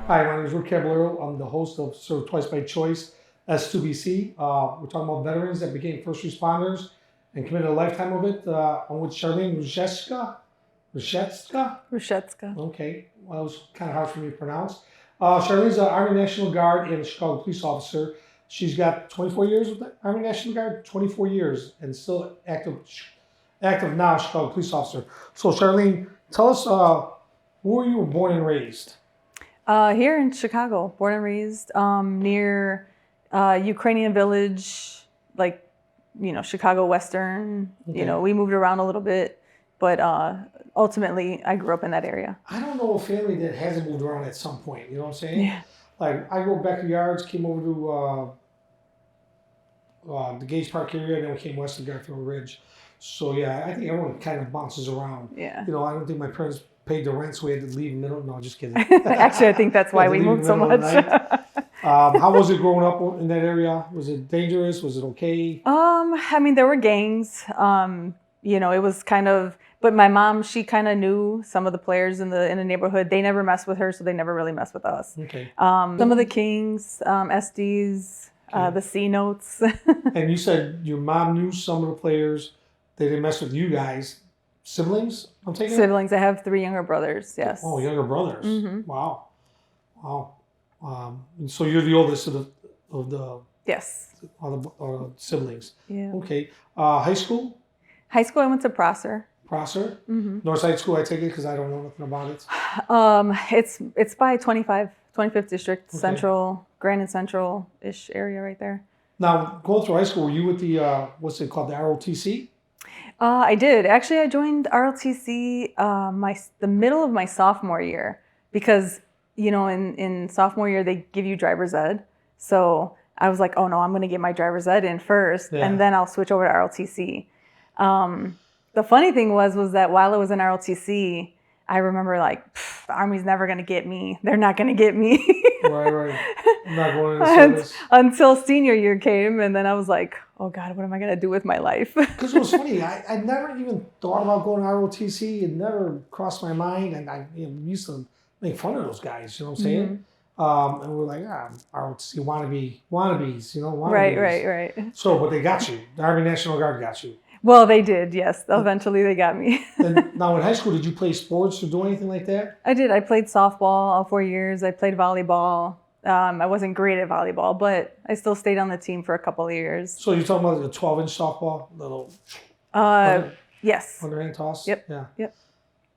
Hi, my name is Rick Caballero. I'm the host of Served Twice by Choice, S2BC. We're talking about veterans that became first responders and committed a lifetime of it. I'm with Charlene Rusiecka. Rusiecka. Okay, well, it was kind of hard for me to pronounce. Charlene's an Army National Guard and a Chicago police officer. She's got 24 years with the Army National Guard, 24 years, and still active now, Chicago police officer. So, Charlene, tell us where you were born and raised. Here in Chicago, born and raised, near Ukrainian Village, Chicago Western. Okay. We moved around a little bit, but ultimately I grew up in that area. I don't know a family that hasn't moved around at some point. You know what I'm saying? Yeah. Like I grew up back in Yards, came over to the Gage Park area, and then we came west of Garfield Ridge. So yeah, I think everyone kind of bounces around. Yeah. You know, I don't think my parents paid the rent, so we had to leave in the middle. No, just kidding. Actually, I think that's why we moved so much. How was it growing up in that area? Was it dangerous? Was it okay? I mean, there were gangs. It was kind of, but my mom, she kind of knew some of the players in the neighborhood. They never messed with her, so they never really messed with us. Okay. Some of the Kings, SDs, Okay. the C notes. And you said your mom knew some of the players. They didn't mess with you guys. Siblings, I'm taking Siblings. I have 3 younger brothers. Yes. Oh, younger brothers. Mm-hmm. Wow. So you're the oldest of the Yes. siblings. Yeah. Okay. High school? High school, I went to Prosser. Prosser? Mm-hmm. Northside School, I take it because I don't know nothing about it. It's by 25th District, Okay. Central, Grand and Central-ish area right there. Now, going through high school, were you with the, what's it called, the ROTC? I did. Actually, I joined ROTC the middle of my sophomore year because, in sophomore year, they give you driver's ed. So I was like, oh no, I'm going to get my driver's ed in first, Yeah. and then I'll switch over to ROTC. The funny thing was that while I was in ROTC, I remember the Army's never going to get me. They're not going to get me. Right. I'm not going into service. Until senior year came, and then I was like, oh God, what am I going to do with my life? Because it was funny. I never even thought about going to ROTC. It never crossed my mind. And I used to make fun of those guys, you know what I'm saying? Mm-hmm. And we're like, ROTC wannabes, wannabes. Right. So, but they got you. The Army National Guard got you. Well, they did, yes. Eventually they got me. And now in high school, did you play sports or do anything like that? I did. I played softball all 4 years. I played volleyball. I wasn't great at volleyball, but I still stayed on the team for a couple of years. So you're talking about the 12-inch softball? Little yes. Underhand toss? Yep. Yeah. Yep.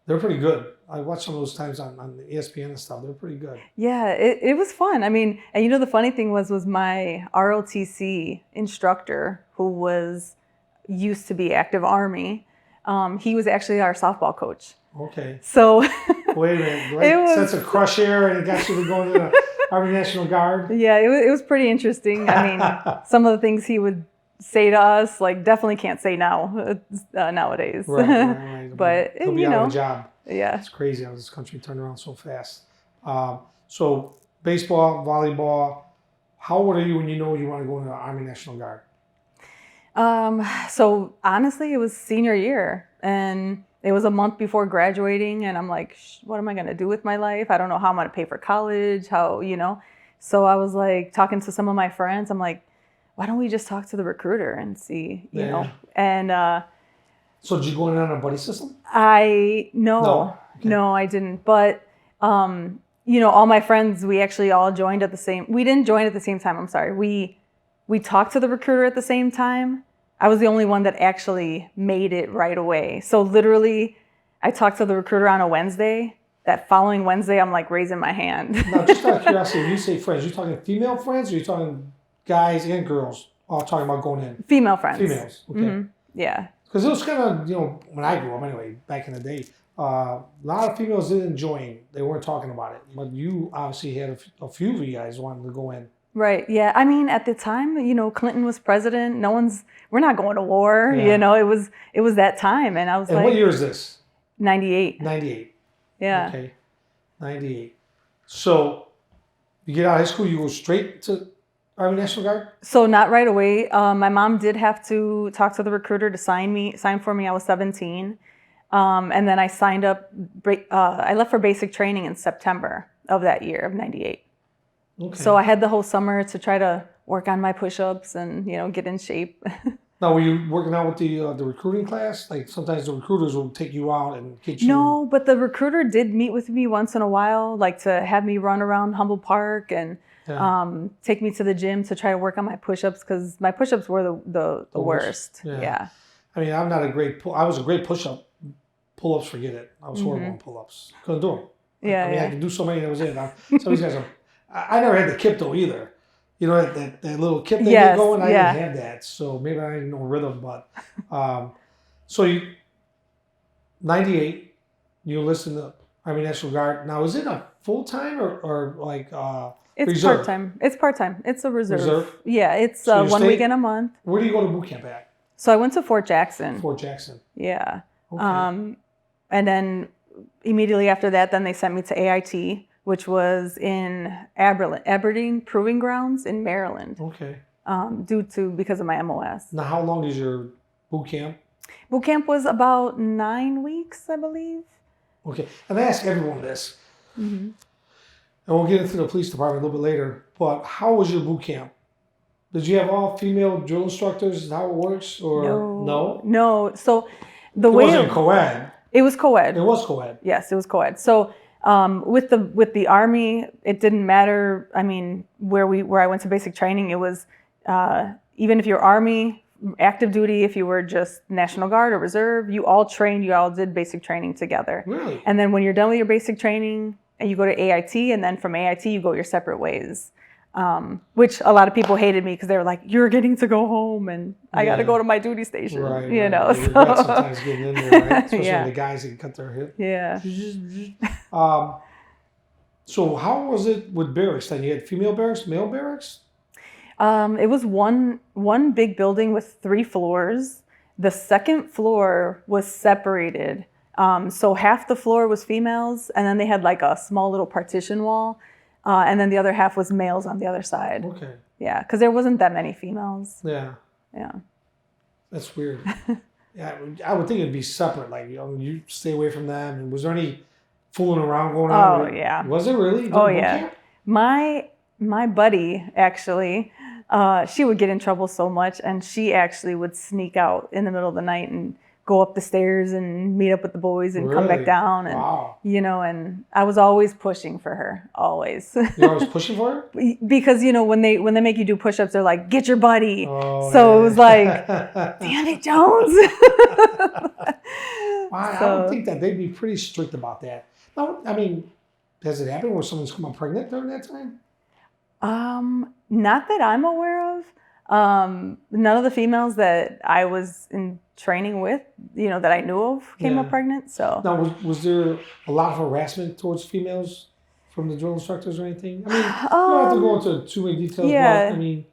They're pretty good. I watched some of those times on the ESPN and stuff. They're pretty good. Yeah, it was fun. I mean, and the funny thing was my ROTC instructor, who used to be active Army, he was actually our softball coach. Okay. So wait a minute. Right? Sense of crush here, and it got you to go into the Army National Guard. Yeah, it was pretty interesting. I mean, some of the things he would say to us, definitely can't say now nowadays. Right. But he'll be out of a job. Yeah, it's crazy how this country turned around so fast. So baseball, volleyball. How old are you when you know you want to go into the Army National Guard? So honestly, it was senior year, and it was a month before graduating, and I'm like, what am I going to do with my life? I don't know how I'm going to pay for college, So I was talking to some of my friends. I'm like, why don't we just talk to the recruiter and see, you know? And so did you go in on a buddy system? No, I didn't. But all my friends, we actually all joined we didn't join at the same time. I'm sorry. We talked to the recruiter at the same time. I was the only one that actually made it right away. So literally, I talked to the recruiter on a Wednesday. That following Wednesday, I'm raising my hand. Now, just out of curiosity, when you say friends, you're talking female friends or you're talking guys and girls all talking about going in? Female friends. Females, okay. Mm-hmm. Yeah. Because it was kind of, when I grew up anyway, back in the day, a lot of females didn't join. They weren't talking about it. But you obviously had a few of you guys wanting to go in. Right. Yeah. I mean, at the time, Clinton was president. We're not going to war. Yeah. It was that time. And I was what year is this? 98. 98. Yeah. Okay. 98. So you get out of high school, you go straight to Army National Guard? So not right away. My mom did have to talk to the recruiter to sign for me. I was 17. And then I signed up. I left for basic training in September. of that year of 98. Okay. So I had the whole summer to try to work on my push-ups and, get in shape. Now, were you working out with the recruiting class? Like sometimes the recruiters will take you out and get you. No, but the recruiter did meet with me once in a while, like to have me run around Humboldt Park and take me to the gym to try to work on my push-ups because my push-ups were the worst. Yeah. I mean, I'm not a great I was a great pull-ups, forget it. I was horrible on pull-ups. Couldn't do them. I could do so many, that was it. Some of these guys I never had the kip though either. You know, that little kip they get going, I didn't have that. So maybe I didn't know rhythm, but so 98, you enlisted in the Army National Guard. Now, is it a full-time or like it's reserve? Part-time. It's part-time. It's a reserve. Reserve? Yeah, it's 1 weekend a month. Where do you go to boot camp at? So I went to Fort Jackson. Fort Jackson. Yeah. Okay. And then immediately after that, then they sent me to AIT, which was in Aberdeen Proving Grounds in Maryland. Okay. Because of my MOS. Now, how long is your boot camp? Boot camp was about 9 weeks, I believe. Okay. And I ask everyone this, and we'll get into the police department a little bit later, but how was your boot camp? Did you have all female drill instructors? Is that how it works? Or no? No. So it wasn't co-ed. It was co-ed. It was co-ed. Yes, it was co-ed. So with the Army, it didn't matter. I mean, where I went to basic training, it was even if you're Army, active duty, if you were just National Guard or Reserve, you all trained, you all did basic training together. Really? And then when you're done with your basic training, and you go to AIT, and then from AIT, you go your separate ways. Which a lot of people hated me because they were like, "You're getting to go home, and I got to go to my duty station." Right. You know, so sometimes getting in there, right? Especially the guys that can cut their hip. Yeah. So how was it with barracks? Then you had female barracks, male barracks. It was one big building with 3 floors. The second floor was separated. So half the floor was females, and then they had like a small little partition wall. And then the other half was males on the other side. Okay. Yeah, because there wasn't that many females. Yeah. Yeah. That's weird. Yeah, I would think it'd be separate. Like, you stay away from them. And was there any fooling around going on? Oh, yeah. Was it really? Oh, yeah. My buddy, actually, she would get in trouble so much, and she actually would sneak out in the middle of the night and go up the stairs and meet up with the boys and come back down. And, and I was always pushing for her, always. You're always pushing for her? Because, when they make you do push-ups, they're like, "Get your buddy." Oh, so it was like, "Damn it, Jones." I would think that they'd be pretty strict about that. No, I mean, has it happened where someone's come up pregnant during that time? Not that I'm aware of. None of the females that I was in training with, that I knew of, came up pregnant. So now, was there a lot of harassment towards females from the drill instructors or anything? I mean, you don't have to go into too many details. Yeah. But, I mean,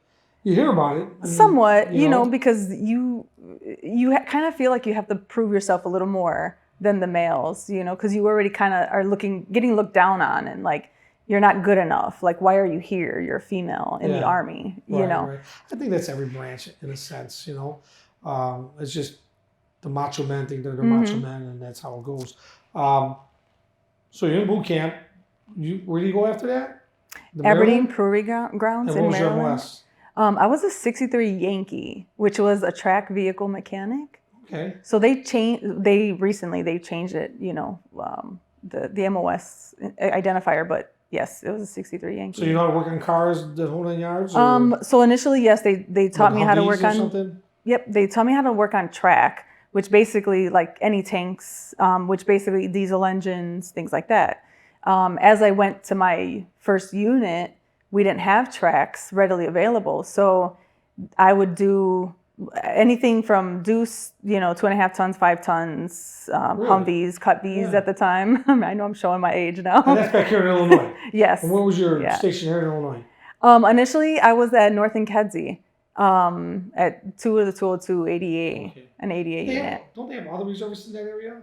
you hear about it. I mean, somewhat, because you kind of feel like you have to prove yourself a little more than the males, because you already kind of are getting looked down on, and like, you're not good enough. Like, why are you here? You're a female in the Army, Right. I think that's every branch in a sense, It's just the macho men think they're the macho men, and that's how it goes. So you're in boot camp. Where do you go after that? Aberdeen Proving Grounds in Maryland. Your MOS? I was a 63 Yankee, which was a track vehicle mechanic. Okay. So they recently changed it, the MOS identifier, but yes, it was a 63 Yankee. So you know how to work on cars, the whole 9 yards? So initially, yes, they taught me how to work on something? Yep, they taught me how to work on track, which basically like any tanks, which basically diesel engines, things like that. As I went to my first unit, we didn't have tracks readily available, so I would do anything from deuce, 2.5 tons, 5 tons, Really? Humvees, cut V's at the time. I know I'm showing my age now. And that's back here in Illinois. Yes. And where was your station here in Illinois? Initially, I was at North and Kedzie, at 2 of the 202 ADA, an ADA unit. Don't they have other reservists in that area?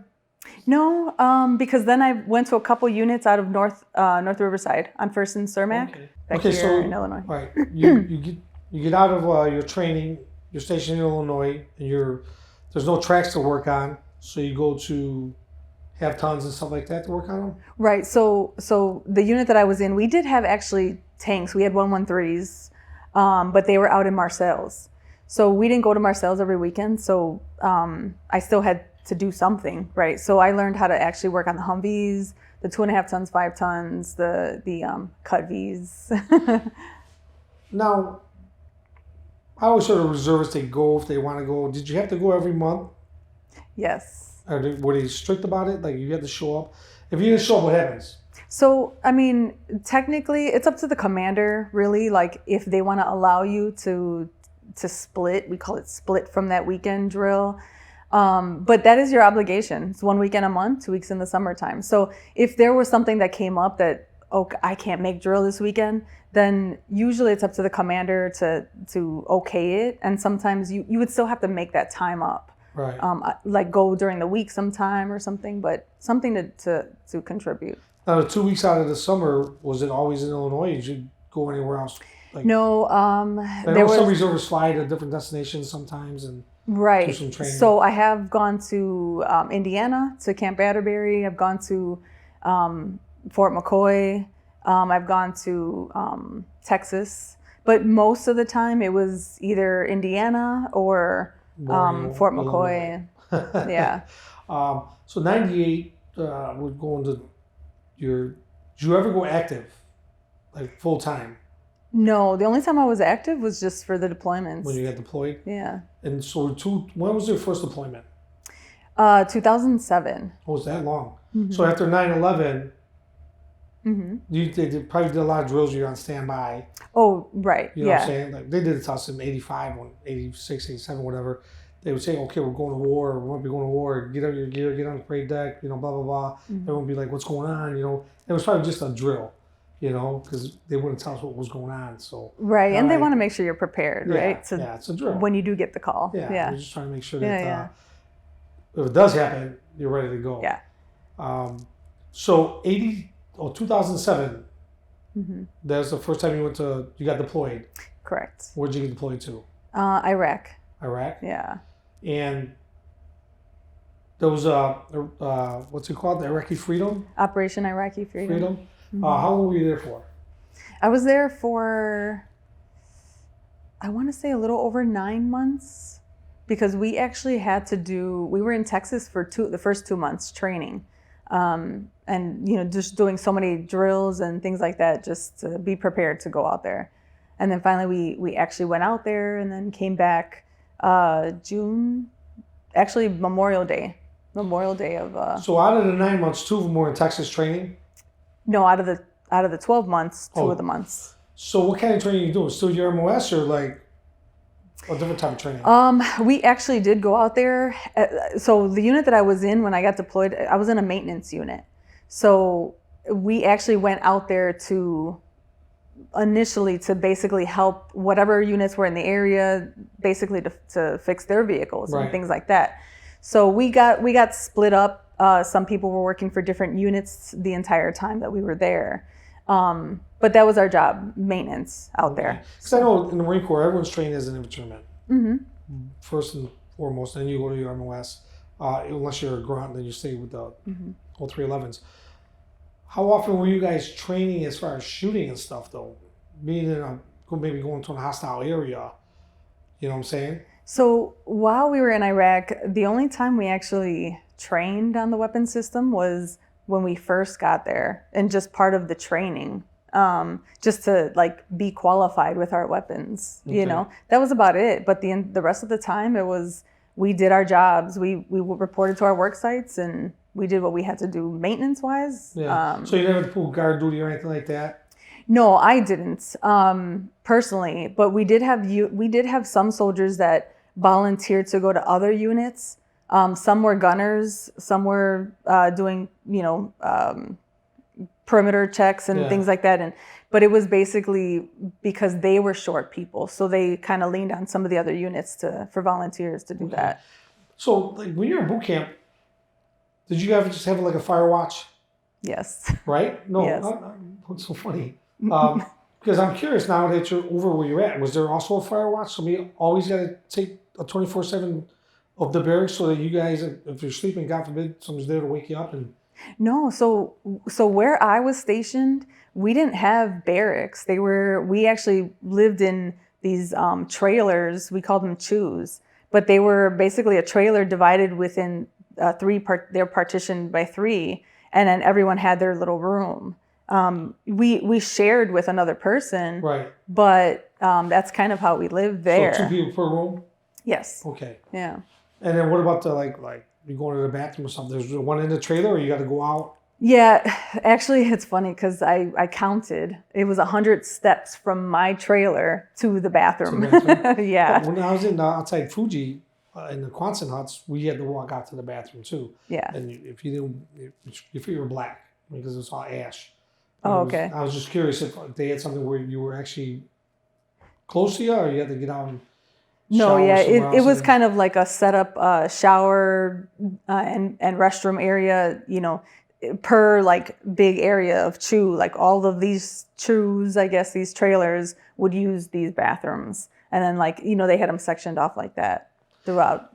No, because then I went to a couple units out of North Riverside on First and Cermak, back here in Illinois. All right, you get out of your training. You're stationed in Illinois, and there's no tracks to work on, so you go to have tons and stuff like that to work on them? Right. So the unit that I was in, we did have actually tanks. We had 113s, but they were out in Marseilles. So we didn't go to Marseilles every weekend. So I still had to do something, right? So I learned how to actually work on the Humvees, the 2.5 tons, 5 tons, the cut Vs. Now, I always sort of reservists, they go if they want to go. Did you have to go every month? Yes. Or were they strict about it? Like you had to show up? If you didn't show up, what happens? So, I mean, technically, it's up to the commander, really. Like, if they want to allow you to split, we call it split from that weekend drill. But that is your obligation. It's 1 weekend a month, 2 weeks in the summertime. So if there was something that came up that, oh, I can't make drill this weekend, then usually it's up to the commander to okay it. And sometimes you would still have to make that time up. Right. Like go during the week sometime or something, but something to contribute. Now, the 2 weeks out of the summer, was it always in Illinois? Did you go anywhere else? Like, No, I there know was some reservists fly to different destinations sometimes and do right. some training. So I have gone to Indiana, to Camp Atterbury. I've gone to Fort McCoy. I've gone to Texas, but most of the time it was either Indiana or Fort McCoy. Yeah. So 98, we're going to did you ever go active, like full time? No, the only time I was active was just for the deployments. When you got deployed? Yeah. And so when was your first deployment? 2007. Oh, was that long? Mm-hmm. So after 9/11, Mm-hmm. they probably did a lot of drills where you're on standby. Oh, right. You know yeah. what I'm saying? Like they did it to us in 85, 86, 87, whatever. They would say, okay, we're going to war. We won't be going to war. Get out your gear, get on the parade deck, blah, blah, blah. Mm-hmm. Everyone would be like, what's going on? It was probably just a drill, because they wouldn't tell us what was going on. So right. And they want to make sure you're prepared, right? Yeah, it's a drill. When you do get the call. Yeah. Yeah. You're just trying to make sure that if it does happen, you're ready to go. Yeah. So 2007, mm-hmm. that was the first time you got deployed. Correct. Where'd you get deployed to? Iraq. Iraq? Yeah. And there was what's it called? The Iraqi Freedom? Operation Iraqi Freedom. Mm-hmm. How long were you there for? I was there for, I want to say a little over 9 months, because we actually had to we were in Texas for the first 2 months training. And, just doing so many drills and things like that, just to be prepared to go out there. And then finally we actually went out there and then came back June, actually Memorial Day of. So out of the 9 months, 2 of them were in Texas training? No, out of the 12 months, 2 of the months. So what kind of training are you doing? Still your MOS or like a different type of training? We actually did go out there. So the unit that I was in when I got deployed, I was in a maintenance unit. So we actually went out there initially to basically help whatever units were in the area, basically to fix their vehicles and things like that. So we got split up. Some people were working for different units the entire time that we were there. But that was our job, maintenance out there. Because I know in the Marine Corps, everyone's trained as an infantryman. Mm-hmm. First and foremost, and then you go to your MOS. Unless you're a grunt, then you stay with the whole 311s. How often were you guys training as far as shooting and stuff, though? Being maybe going to a hostile area, you know what I'm saying? So while we were in Iraq, the only time we actually trained on the weapon system was when we first got there, and just part of the training, just to be qualified with our weapons. Okay. That was about it. But the rest of the time, we did our jobs. We reported to our work sites, and we did what we had to do maintenance wise. Yeah. So you never pulled guard duty or anything like that? No, I didn't personally. But we did have some soldiers that volunteered to go to other units. Some were gunners. Some were doing perimeter checks and things like that. But it was basically because they were short people, so they kind of leaned on some of the other units for volunteers to do that. So when you're in boot camp, did you ever just have a fire watch? Yes. Right? No. Yes. What's so funny? Because I'm curious now that you're over where you're at. Was there also a fire watch? So we always got to take a 24/7 of the barracks so that you guys, if you're sleeping, God forbid, someone's there to wake you up? And No, so where I was stationed, we didn't have barracks. We actually lived in these trailers. We called them chews, but they were basically a trailer divided within they're partitioned by three, and then everyone had their little room. We shared with another person, right. but that's kind of how we lived there. So 2 people per room? Yes. Okay. Yeah. And then what about the like you going to the bathroom or something? There's one in the trailer, or you got to go out? Yeah, actually, it's funny because I counted. It was 100 steps from my trailer to the bathroom. Yeah. But when I was in outside Fuji, in the Quonset huts, we had to walk out to the bathroom too. Yeah. And if you didn't, if you were black, because it's all ash. Oh, okay. I was just curious if they had something where you were actually close to you, or you had to get out and No, shower yeah, somewhere it else was and- kind of like a setup shower and restroom area, per like big area of chew. Like all of these chews, I guess these trailers would use these bathrooms, and then like they had them sectioned off like that throughout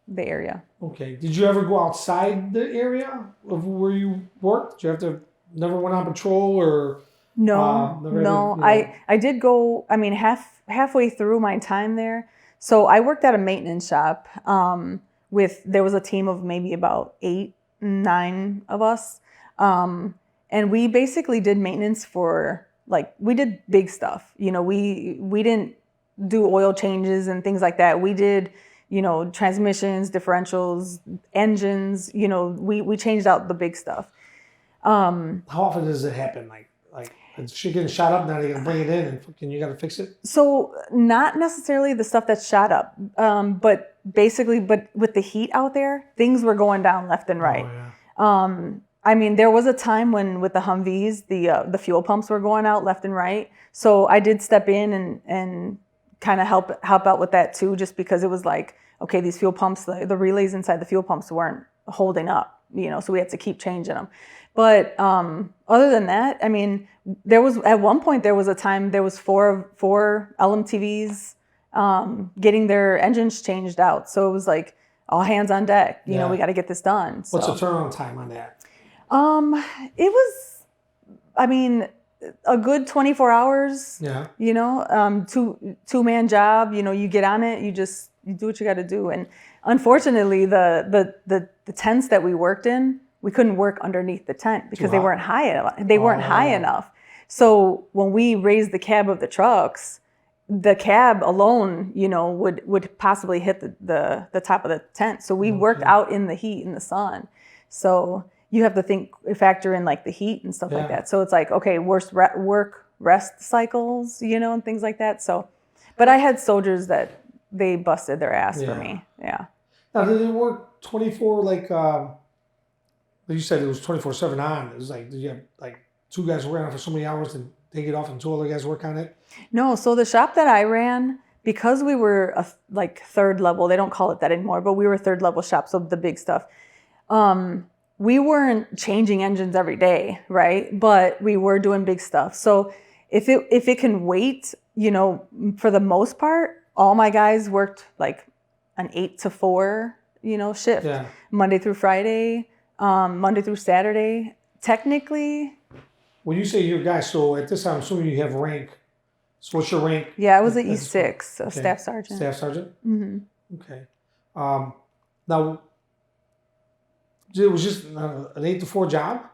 the area. Okay. Did you ever go outside the area of where you worked? Did you have to never went on patrol or? No, never no. had, I did go. I mean, halfway through my time there. So I worked at a maintenance shop. There was a team of maybe about 8, 9 of us, and we basically did maintenance for we did big stuff. We didn't do oil changes and things like that. We did transmissions, differentials, engines. We changed out the big stuff. How often does it happen? Like is shit getting shot up, now they're gonna bring it in and fucking you gotta fix it? So not necessarily the stuff that's shot up, but basically, with the heat out there, things were going down left and right. Oh, yeah. I mean, there was a time when with the Humvees, the fuel pumps were going out left and right. So I did step in and kind of help out with that too, just because it was like, okay, these fuel pumps, the relays inside the fuel pumps weren't holding up, so we had to keep changing them. But other than that, I mean, at one point there was a time there was four LMTVs getting their engines changed out. So it was like all hands on deck. We got to get this done. So. What's the turnaround time on that? It was, I mean, a good 24 hours. Yeah. Two-man job. You get on it. You do what you got to do. And unfortunately, the tents that we worked in, we couldn't work underneath the tent because they weren't high enough. They weren't high enough. So when we raised the cab of the trucks, the cab alone, would possibly hit the top of the tent. So we worked out in the heat in the sun. So you have to factor in like the heat and stuff like that. So it's like, okay, work rest cycles, and things like that. So, but I had soldiers that they busted their ass for me. Yeah. Now, did it work 24 you said it was 24/7 on? It was like, did you have like 2 guys working on it for so many hours and take it off and 2 other guys work on it? No, so the shop that I ran, because we were third level, they don't call it that anymore, but we were third level shop, so the big stuff. We weren't changing engines every day, right? But we were doing big stuff. So if it can wait, for the most part, all my guys worked like an 8 to 4, shift, Monday through Friday. Monday through Saturday, technically. When you say your guy, so at this time, I'm assuming you have rank. So what's your rank? Yeah, I was at E6, a staff sergeant. Staff sergeant? Mm-hmm. Okay. Now, it was just an 8 to 4 job?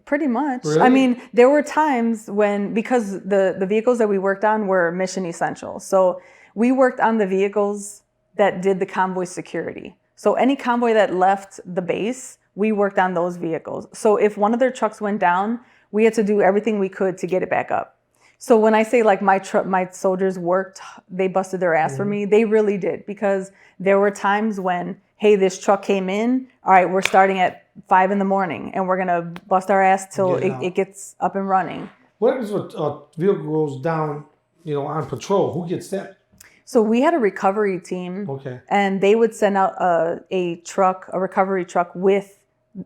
Pretty much. Really? I mean, there were times because the vehicles that we worked on were mission essential. So we worked on the vehicles that did the convoy security. So any convoy that left the base, we worked on those vehicles. So if one of their trucks went down, we had to do everything we could to get it back up. So when I say like my soldiers worked, they busted their ass for me, they really did, because there were times when, hey, this truck came in, all right, we're starting at 5 a.m. and we're gonna bust our ass till it gets up and running. What happens if a vehicle goes down, on patrol? Who gets that? So we had a recovery team, and they would send out a recovery truck with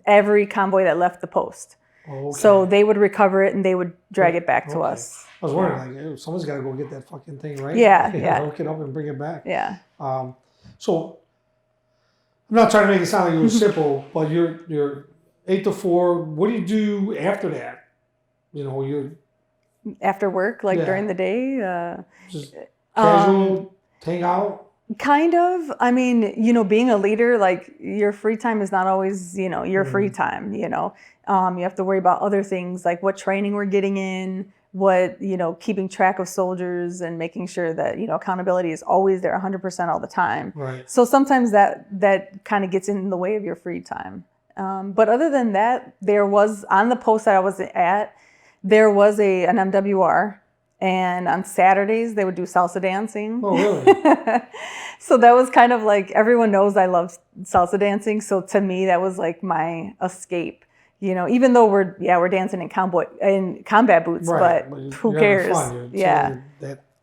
every convoy that left the post. Okay. So they would recover it and they would drag it back to us. I was wondering, someone's got to go get that fucking thing, right? Yeah. Hook it up and bring it back. Yeah. So I'm not trying to make it sound like it was simple, but you're 8 to 4. What do you do after that? You're After work, like during the day. just casual, hang out. Kind of. I mean, being a leader, like your free time is not always, your free time. You have to worry about other things like what training we're getting in, what, keeping track of soldiers and making sure that, accountability is always there 100% all the time. Right. So sometimes that kind of gets in the way of your free time. But other than that, there was on the post that I was at, there was an MWR. And on Saturdays, they would do salsa dancing. Oh, really? So that was kind of like, everyone knows I love salsa dancing. So to me, that was like my escape. Even though we're dancing in combat boots, right. but who cares? Yeah.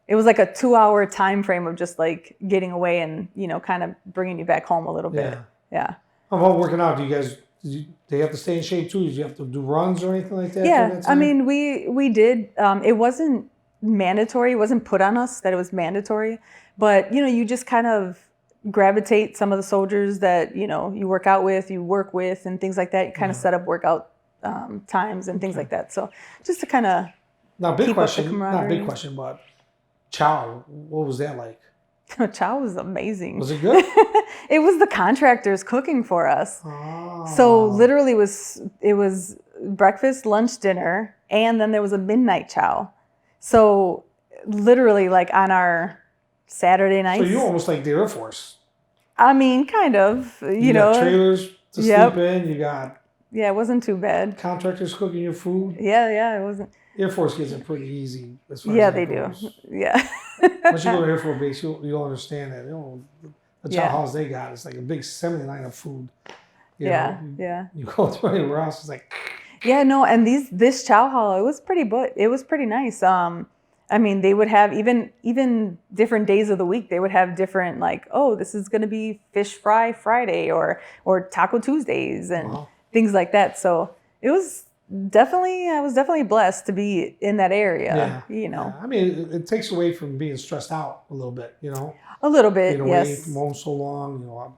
It was like a 2-hour time frame of just like getting away and, kind of bringing you back home a little bit. Yeah. How about working out? They have to stay in shape too? Did you have to do runs or anything like that? Yeah. I mean, we did. It wasn't mandatory. It wasn't put on us that it was mandatory, but you just kind of gravitate some of the soldiers that you work out with, you work with, and things like that. You kind of set up workout times and things like that. So just to kind of not big question, but chow. What was that like? Chow was amazing. Was it good? It was the contractors cooking for us. Oh. So literally, it was breakfast, lunch, dinner, and then there was a midnight chow. So literally, like on our Saturday nights. So you're almost like the Air Force. I mean, kind of. You got trailers to sleep in. You got. Yeah, it wasn't too bad. Contractors cooking your food. Yeah, it wasn't. Air Force gets it pretty easy. As far as they goes. do. Yeah. Once you go to Air Force Base, you'll understand that. The chow house they got, it's like a big assembly line of food. You go to anywhere else, it's like. Yeah, no, and this chow hall, it was pretty nice. I mean, they would have even different days of the week. They would have different like, oh, this is going to be fish fry Friday or Taco Tuesdays and things like that. So I was definitely blessed to be in that area. Yeah. I mean, it takes away from being stressed out a little bit. A little bit. Being away yes. from home so long.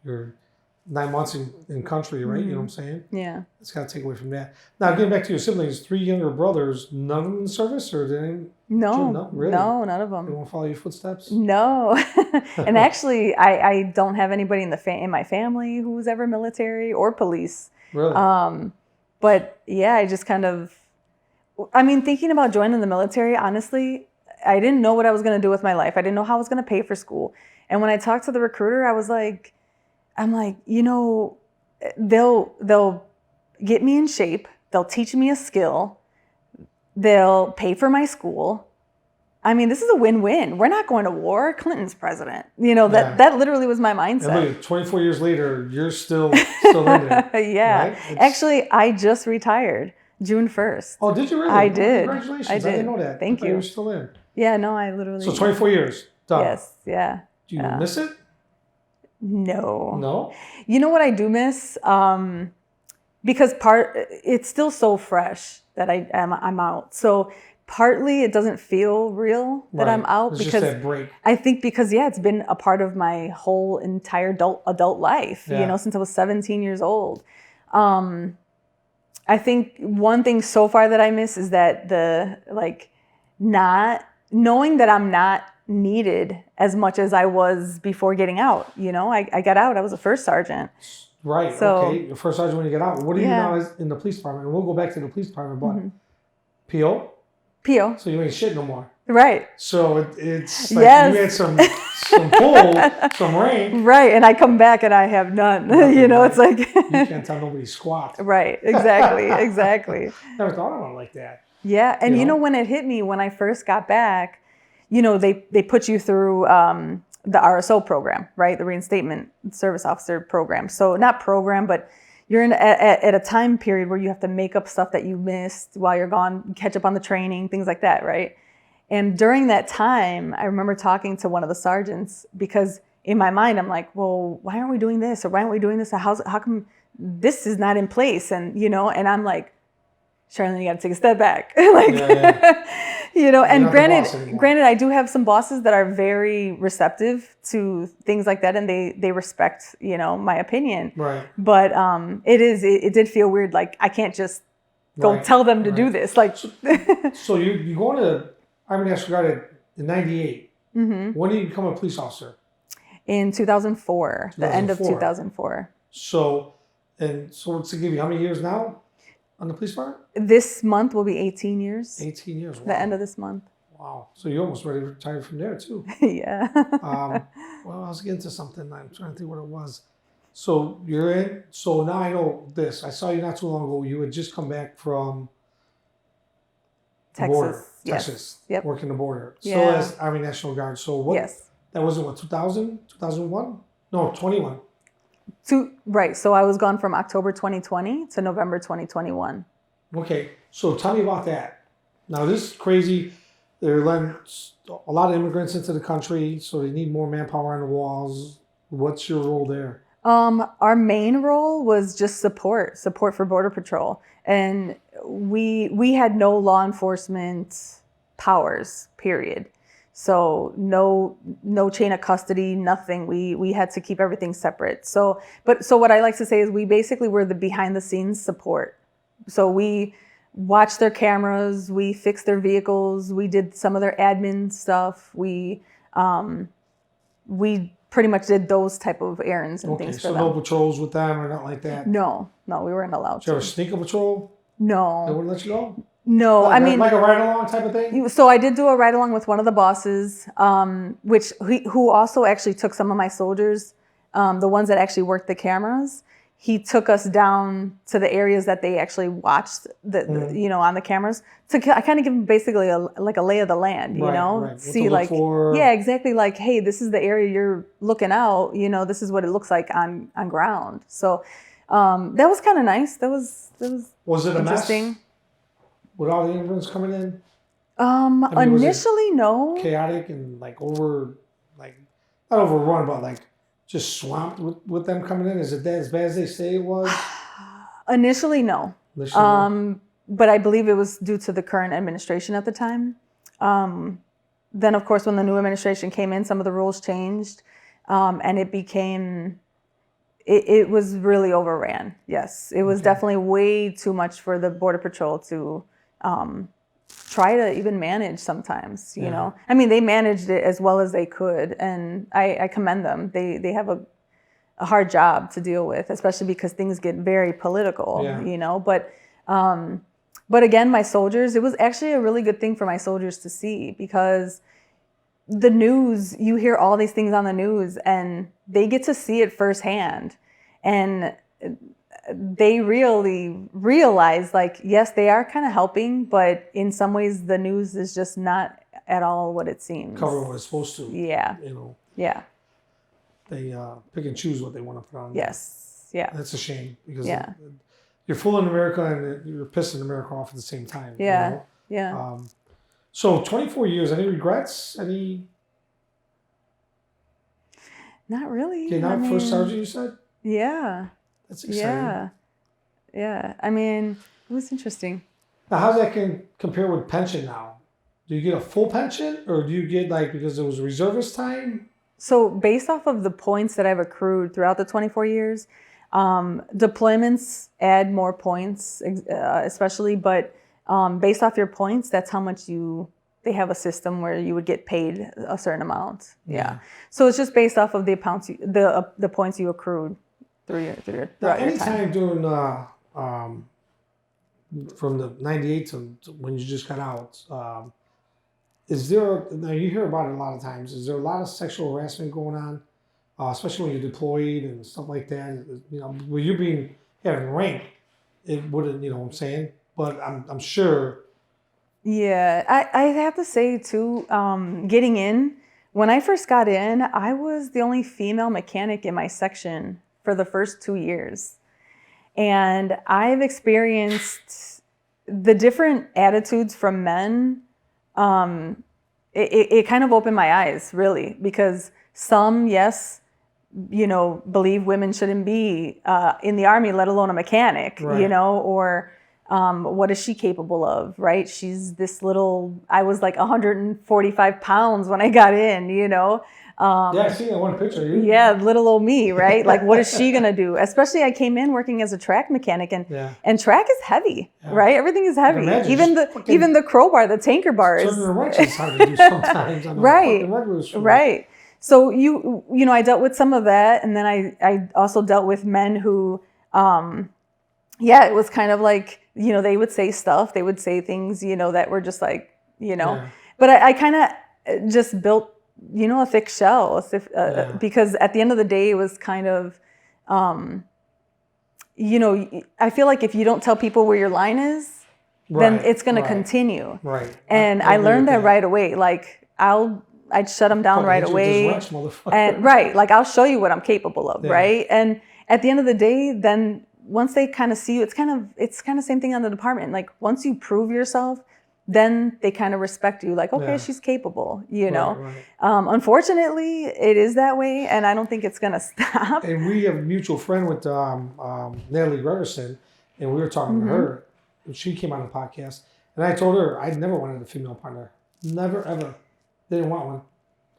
You're 9 months in country, right? Mm-hmm. You know what I'm saying? Yeah. It's got to take away from that. Now, getting back to your siblings, 3 younger brothers, none of them in the service, or they? No, really? No, none of them. They won't follow your footsteps? No. And actually, I don't have anybody in my family who was ever military or police. Really? But yeah, I just kind of, I mean, thinking about joining the military, honestly, I didn't know what I was going to do with my life. I didn't know how I was going to pay for school. And when I talked to the recruiter, I'm like, they'll get me in shape. They'll teach me a skill. They'll pay for my school. I mean, this is a win-win. We're not going to war. Clinton's president. That literally was my mindset. And look, 24 years later, you're still in there. Yeah. Right? Actually, I just retired June 1st. Oh, did you really? I did. Congratulations. I did. I didn't know that. Thank you. You were still in. Yeah, no, I literally. So 24 years. Done. Yes. Yeah. Do you miss it? No. No? You know what I do miss? Because it's still so fresh that I'm out. So partly it doesn't feel real that I'm out it's because just that break. I think because it's been a part of my whole entire adult life, since I was 17 years old. I think one thing so far that I miss is that not knowing that I'm not needed as much as I was before getting out. I got out, I was a first sergeant. Right. So, okay. Your first sergeant when you get out. What do you now in the police department? And we'll go back to the police department, but PO? PO. So you ain't shit no more. Right. So it's like you had some pull, some rank. Right. And I come back and I have none. It's like you can't tell nobody squat. Right. Exactly. Never thought about it like that. Yeah. And when it hit me when I first got back, they put you through the RSO program, right? The Reinstatement Service Officer program. So not program, but you're at a time period where you have to make up stuff that you missed while you're gone, catch up on the training, things like that, right? And during that time, I remember talking to one of the sergeants because in my mind, I'm like, well, why aren't we doing this? Or why aren't we doing this? How come this is not in place? And, and I'm like, Charlene, you got to take a step back. Like, you know, and granted, I do have some bosses that are very receptive to things like that, and they respect, you know, my opinion. Right. But it did feel weird. Like, I can't just go tell them to do this. Like, so you go into Army National Guard in '98. Mm-hmm. When did you become a police officer? In 2004, the end of 2004. So to give you how many years now on the police department? This month will be 18 years. 18 years. Wow. The end of this month. Wow. So you're almost ready to retire from there too. Yeah. Well, I was getting to something. I'm trying to think what it was. So you're in. So now I know this. I saw you not too long ago. You had just come back from Texas. Border. Yes. Texas. Yep. Working the border. Yeah. So as Army National Guard. So what? Yes. That wasn't what, 2000? 2001? No, 21. Right. So I was gone from October 2020 to November 2021. Okay. So tell me about that. Now, this is crazy. They're letting a lot of immigrants into the country, so they need more manpower on the walls. What's your role there? Our main role was just support for Border Patrol. And we had no law enforcement powers, period. So no chain of custody, nothing. We had to keep everything separate. So what I like to say is we basically were the behind the scenes support. So we watched their cameras, we fixed their vehicles, we did some of their admin stuff. We pretty much did those type of errands and things for them. So no patrols with them or nothing like that? No, we weren't allowed to. Did you ever sneak a patrol? No. They wouldn't let you go? No, I mean, like a ride-along type of thing? So I did do a ride-along with one of the bosses, who also actually took some of my soldiers, the ones that actually worked the cameras. He took us down to the areas that they actually watched, you know, on the cameras. To kind of give them basically a lay of the land, you know, right. See like, yeah, exactly. Like, hey, this is the area you're looking out. You know, this is what it looks like on ground. So that was kind of nice. That was it interesting. A mess? With all the immigrants coming in? Initially, no. Chaotic and like not overrun, but like just swamped with them coming in? Is it as bad as they say it was? Initially, no. But I believe it was due to the current administration at the time. Then, of course, when the new administration came in, some of the rules changed, and it was really overran. Yes, it was definitely way too much for the Border Patrol to try to even manage sometimes, you know. I mean, they managed it as well as they could, and I commend them. They have a hard job to deal with, especially because things get very political, you know. But again, my soldiers, it was actually a really good thing for my soldiers to see, because the news, you hear all these things on the news and they get to see it firsthand. And they really realize, like, yes, they are kind of helping, but in some ways the news is just not at all what it seems. Cover what it's supposed to. Yeah. You know. Yeah. They pick and choose what they want to put on. Yes. Yeah. That's a shame, because you're fooling America and you're pissing America off at the same time. Yeah. You know? Yeah. So 24 years, any regrets? Not really. Okay, now first sergeant, you said? Yeah. That's exciting. Yeah. I mean, it was interesting. Now, how's that compare with pension now? Do you get a full pension, or do you get, like, because it was reservist time? So based off of the points that I've accrued throughout the 24 years, deployments add more points, especially, but based off your points, that's how much they have a system where you would get paid a certain amount. Yeah. So it's just based off of the points you accrued throughout your time. Anytime during from the 98 to when you just got out, now you hear about it a lot of times, is there a lot of sexual harassment going on, especially when you're deployed and stuff like that? You know, with you having rank, it wouldn't, you know what I'm saying? But I'm sure. Yeah, I have to say too, getting in, when I first got in, I was the only female mechanic in my section for the first 2 years. And I've experienced the different attitudes from men. It kind of opened my eyes, really, because some, yes, you know, believe women shouldn't be in the Army, let alone a mechanic, you know, or What is she capable of, right? She's this little, I was like 145 pounds when I got in, you know? Yeah, I see that one picture of you. Yeah, little old me, right? Like, what is she gonna do? Especially, I came in working as a track mechanic, and track is heavy, right? Everything is heavy. Even the crowbar, the tanker bars. Turning the wrench is hard to do sometimes. On Right. So you know, I dealt with some of that, and then I also dealt with men who, it was kind of like, you know, they would say stuff, they would say things, you know, that were just like, you know, but I kind of just built, you know, a thick shell, because at the end of the day, it was kind of, you know, I feel like if you don't tell people where your line is, then it's going to continue. Right. And I learned that right away. Like I'd shut them down right away. And like, I'll show you what I'm capable of. Right. And at the end of the day, then once they kind of see you, it's kind of same thing on the department. Like once you prove yourself, then they kind of respect you, like, okay, she's capable, you know. Unfortunately, it is that way, and I don't think it's going to stop. And we have a mutual friend with Natalie Gregerson, and we were talking to her. She came on the podcast, and I told her I'd never wanted a female partner. Never, ever. Didn't want one.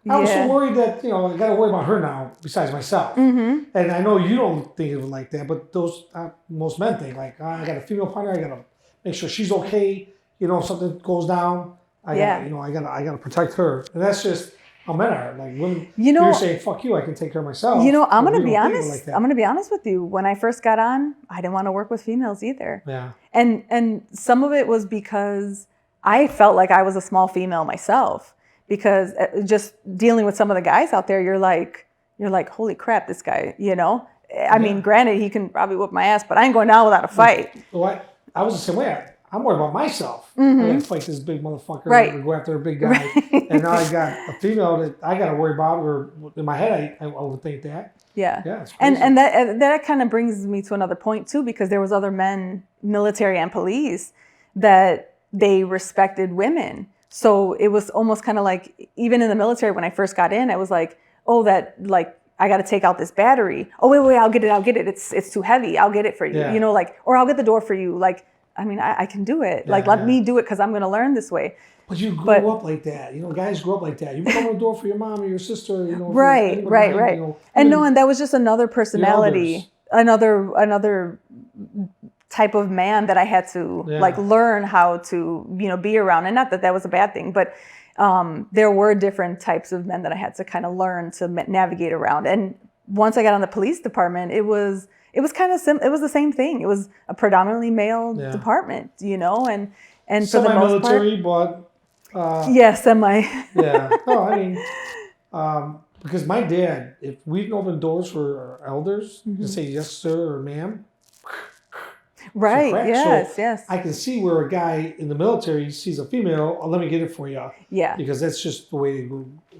I was so worried that, you know, I got to worry about her now besides myself. And I know you don't think of it like that, but those most men think, like, I got a female partner, I got to make sure she's okay. You know, if something goes down, I gotta protect her. And that's just how men are. Like women, you're saying, fuck you, I can take care of myself. You know, I'm gonna be honest. I'm gonna be honest with you. When I first got on, I didn't want to work with females either. Yeah. And some of it was because I felt like I was a small female myself. Because just dealing with some of the guys out there, you're like, holy crap, this guy, you know? I mean, granted, he can probably whoop my ass, but I ain't going down without a fight. Well, I was the same way. I'm worried about myself. I gotta fight this big motherfucker and go after a big guy. And now I got a female that I gotta worry about, or in my head I overthink that. Yeah. It's crazy. And that kind of brings me to another point too, because there was other men, military and police, that they respected women. So it was almost kind of like, even in the military when I first got in, I was like, oh, that like I got to take out this battery. Oh wait, I'll get it. It's too heavy. I'll get it for you. You know, like, or I'll get the door for you. Like, I mean, I can do it. Like, let me do it because I'm going to learn this way. But you grew up like that. You know, guys grew up like that. You open the door for your mom or your sister. You know, right. You know, and that was just another personality, another type of man that I had to like learn how to, you know, be around. And not that that was a bad thing, but there were different types of men that I had to kind of learn to navigate around. And once I got on the police department, it was kind of it was the same thing. It was a predominantly male department, you know, and for the most part, semi-military, but semi. No, I mean, because my dad, if we didn't open doors for our elders and say yes sir or ma'am, right? Yes, yes. I can see where a guy in the military sees a female. Oh, let me get it for you. Yeah, because that's just the way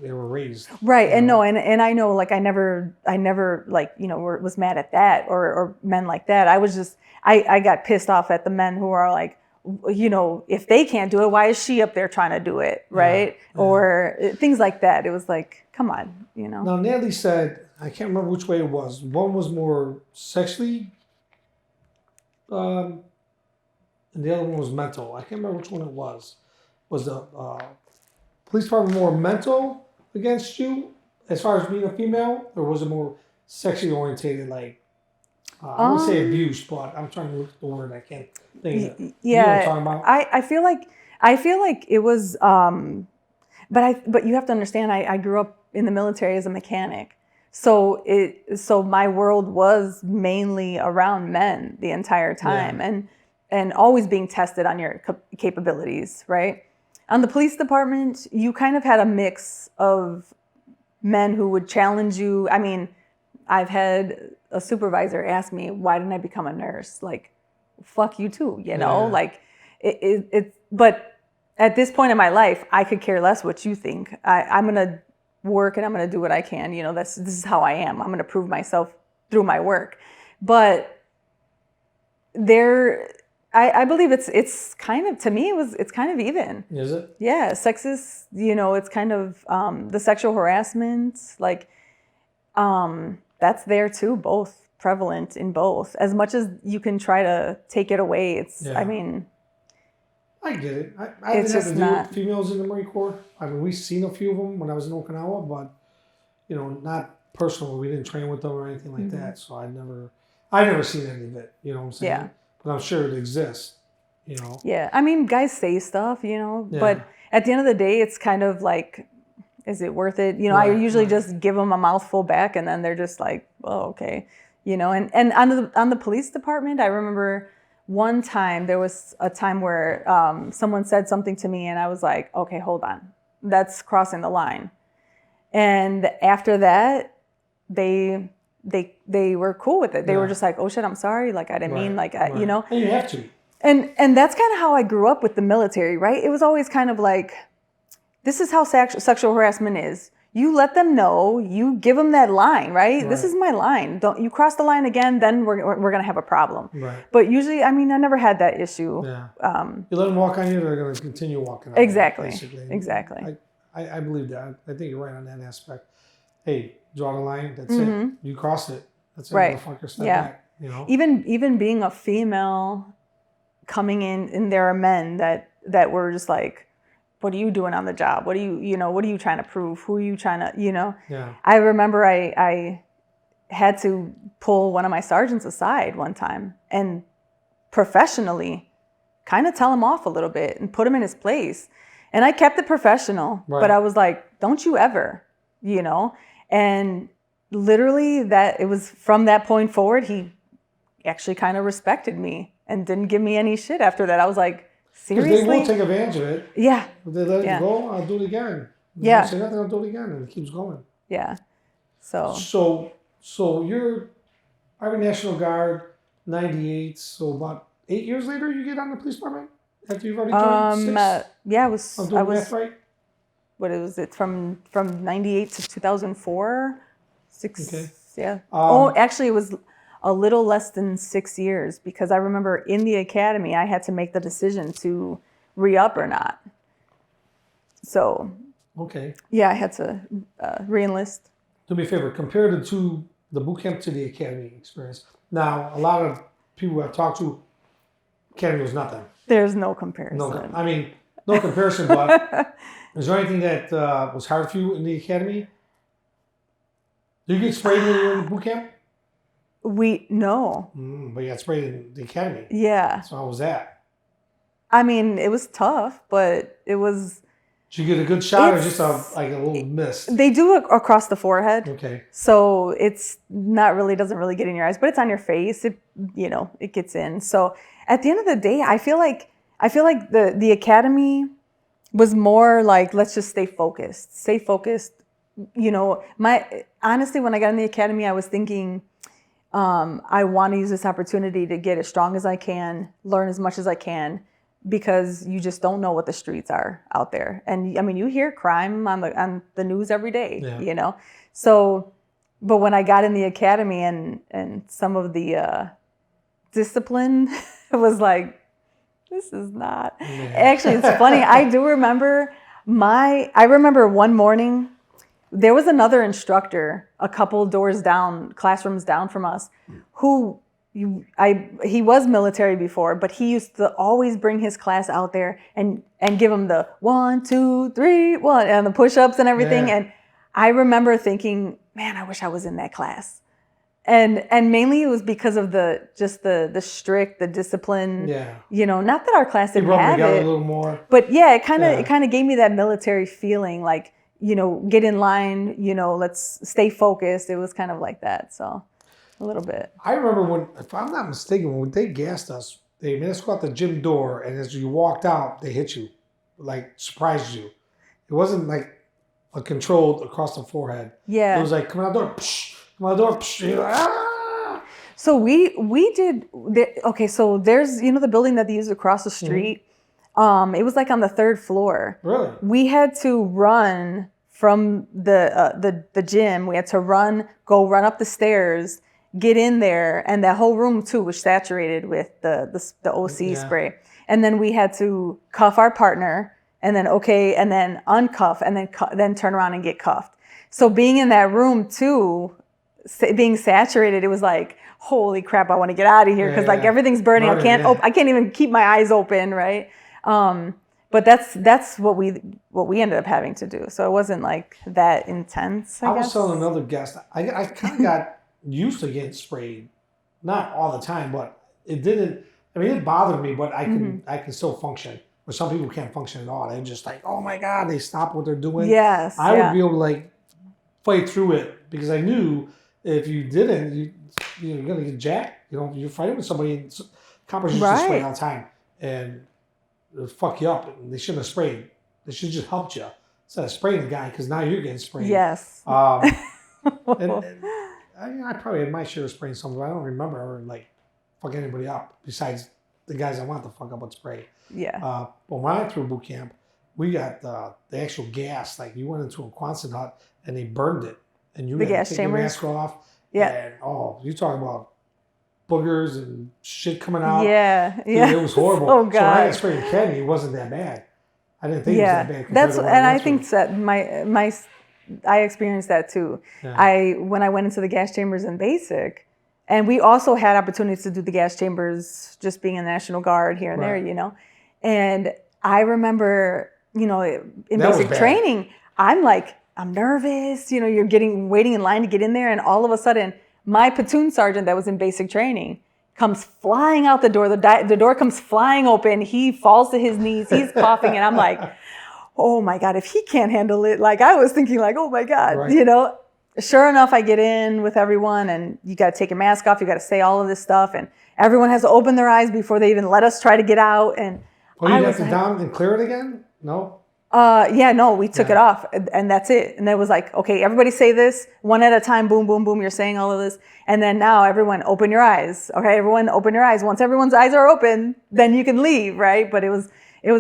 they were raised. Right, and I know, like I never like, you know, was mad at that or men like that. I was just I got pissed off at the men who are like, you know, if they can't do it, why is she up there trying to do it, right? Or things like that. It was like, come on, you know. Now Natalie said, I can't remember which way it was. One was more sexually. And the other one was mental. I can't remember which one it was. Was the police department more mental against you as far as being a female, or was it more sexually orientated? Like I wouldn't say abuse, but I'm trying to look at the word. I can't think of it. Yeah, you know what I'm talking about? I feel like it was. But you have to understand. I grew up in the military as a mechanic. So my world was mainly around men the entire time, and always being tested on your capabilities, right? On the police department, you kind of had a mix of men who would challenge you. I mean, I've had a supervisor ask me, why didn't I become a nurse? Like, fuck you too, you know? Like, but at this point in my life, I could care less what you think. I'm going to work and I'm going to do what I can. You know, this is how I am. I'm going to prove myself through my work. But I believe it's kind of, to me, it's kind of even. Is it? Yeah. Sexist, you know, it's kind of the sexual harassment, like, that's there too, both prevalent in both. As much as you can try to take it away, it's, I mean, I get it. I it's didn't have just to deal not. with females in the Marine Corps. I mean, we've seen a few of them when I was in Okinawa, but you know, not personally. We didn't train with them or anything like that. So I never seen any of it. You know what I'm saying? Yeah. But I'm sure it exists. You know. Yeah. I mean, guys say stuff, you know, but at the end of the day, it's kind of like, is it worth it? You know, I usually just give them a mouthful back, and then they're just like, oh, okay. You know, and on the police department, I remember one time, there was a time where someone said something to me, and I was like, okay, hold on. That's crossing the line. And after that, they were cool with it. They were just like, oh shit, I'm sorry. Like, I didn't mean, like, you know. And you have to. And that's kind of how I grew up with the military, right? It was always kind of like, this is how sexual harassment is. You let them know, you give them that line, right? This is my line. Don't you cross the line again, then we're going to have a problem. Right. But usually, I mean, I never had that issue. Yeah. You let them walk on you, they're going to continue walking on exactly. you. Basically. Exactly. I believe that. I think you're right on that aspect. Hey, draw the line, that's it. You cross it. That's it. Right. Motherfucker, step back. You know? Even being a female coming in, and there are men that were just like, what are you doing on the job? What are what are you trying to prove? Who are you trying to, you know? Yeah. I remember I had to pull one of my sergeants aside one time and professionally kind of tell him off a little bit and put him in his place. And I kept it professional, but I was like, don't you ever, you know? And literally it was from that point forward, he actually kind of respected me and didn't give me any shit after that. I was like, seriously? They won't take advantage of it. Yeah. If they let it go, I'll do it again. If yeah. Don't say nothing, I'll do it again. And it keeps going. Yeah. So you're Army National Guard, 98. So about 8 years later, you get on the police department? After you've already joined? 6? Yeah, I was math right? What was it, from 98 to 2004? 6, okay. Yeah. Actually, it was a little less than 6 years, because I remember in the academy, I had to make the decision to re-up or not. So, okay. Yeah, I had to re-enlist. Do me a favor, compare the boot camp to the academy experience. Now, a lot of people I've talked to, academy was nothing. There's no comparison. No comparison, but is there anything that was hard for you in the academy? Did you get sprayed when you were in boot camp? No. But you got sprayed in the academy. Yeah. So how was that? I mean, it was tough, but it was... Did you get a good shot or just a little mist? They do it across the forehead. Okay. So it's doesn't really get in your eyes, but it's on your face. It gets in. So at the end of the day, I feel like the academy was more like, let's just stay focused. Stay focused. You know, honestly, when I got in the academy, I was thinking, I want to use this opportunity to get as strong as I can, learn as much as I can, because you just don't know what the streets are out there. And I mean, you hear crime on the news every day, you know? So, but when I got in the academy and some of the discipline was like, this is not. Yeah. Actually, it's funny. I do remember I remember one morning, there was another instructor a couple doors down, classrooms down from us, who he was military before, but he used to always bring his class out there and give them the 1, 2, 3, 1, and the push-ups and everything. Yeah. And I remember thinking, man, I wish I was in that class. And mainly it was because of the strict, the discipline. Yeah. You know, not that our class didn't have it, a little more. But yeah, it kind of gave me that military feeling, like, you know, get in line, you know, let's stay focused. It was kind of like that. So a little bit. I remember when, if I'm not mistaken, when they gassed us, they made us go out the gym door, and as you walked out, they hit you, like surprised you. It wasn't like a controlled across the forehead. Yeah. It was like, come out the door, psh, come out the door, psh, ah! So we did, okay, so there's, you know, the building that they use across the street. Mm-hmm. It was like on the 3rd floor. Really? We had to run from the gym. We had to go run up the stairs, get in there, and that whole room too was saturated with the OC spray. And then we had to cuff our partner, and then uncuff, and then turn around and get cuffed. So being in that room too, being saturated, it was like, holy crap, I want to get out of here because like everything's burning. I can't even keep my eyes open, right? But that's what we ended up having to do. So it wasn't like that intense. I guess. was telling another guest, I kind of got used to getting sprayed, not all the time, but it didn't. I mean, it bothered me, but I can still function. But some people can't function at all. They're just like, oh my God, they stop what they're doing. Yes, I would be able to like fight through it because I knew if you didn't, you're gonna get jacked. You know, you're fighting with somebody. And coppers used to spray all the time, and it'll fuck you up. They shouldn't have sprayed. They should have just helped you instead of spraying the guy because now you're getting sprayed. Yes. And I probably had my share of spraying something, but I don't remember ever like fuck anybody up besides the guys I want to fuck up with spray. Yeah. But when I went through boot camp, we got the actual gas. Like you went into a Quonset hut and they burned it, and you had to take your mask off. Yeah. And you talk about boogers and shit coming out. Yeah. Dude, it was horrible. Oh God. So when I got sprayed in academy, it wasn't that bad. I didn't think it was that bad. That's and I think that I experienced that too. Yeah. When I went into the gas chambers in basic, and we also had opportunities to do the gas chambers just being in the National Guard here and there, you know. And I remember, you know, in basic training, I'm nervous, you know, you're waiting in line to get in there. And all of a sudden, my platoon sergeant that was in basic training comes flying out the door. The door comes flying open. He falls to his knees. He's coughing. And I'm like, oh my God, if he can't handle it. Like I was thinking like, oh my God, you know. Sure enough, I get in with everyone and you got to take your mask off. You got to say all of this stuff. And everyone has to open their eyes before they even let us try to get out. And you have to down and clear it again? No? We took it off and that's it. And it was like, okay, everybody say this one at a time. Boom, boom, boom. You're saying all of this. And then now everyone open your eyes. Okay, everyone open your eyes. Once everyone's eyes are open, then you can leave, right? But it was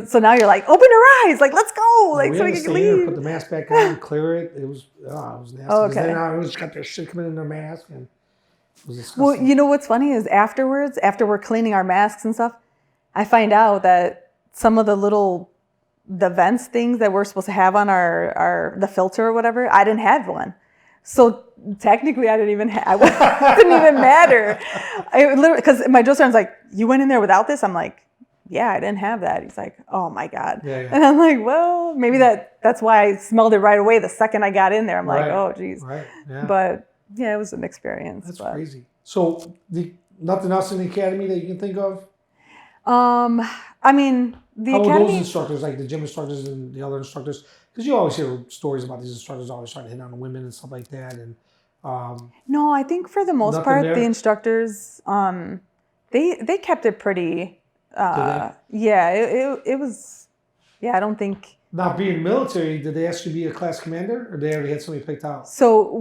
so now you're like, open your eyes, like let's go, like so we can leave. Put the mask back on, clear it. It was nasty. Oh, okay. Then I just got their shit coming in their mask, and it was disgusting. Well, you know what's funny is afterwards, after we're cleaning our masks and stuff, I find out that some of the vents things that we're supposed to have on the filter or whatever, I didn't have one. So technically, I didn't even it didn't even matter. Because my drill sergeant's like, you went in there without this? I'm like, yeah, I didn't have that. He's like, oh my God. Yeah. And I'm like, well, maybe that's why I smelled it right away the second I got in there. I'm like, oh geez. Right. Yeah. But yeah, it was an experience. That's crazy. So nothing else in the academy that you can think of? I mean, the academy. How are those instructors, like the gym instructors and the other instructors? Because you always hear stories about these instructors always trying to hit on the women and stuff like that. And no, I think for the most part, the instructors, they kept it pretty. It was. Yeah, I don't think. Not being military, did they ask you to be a class commander, or they already had somebody picked out? So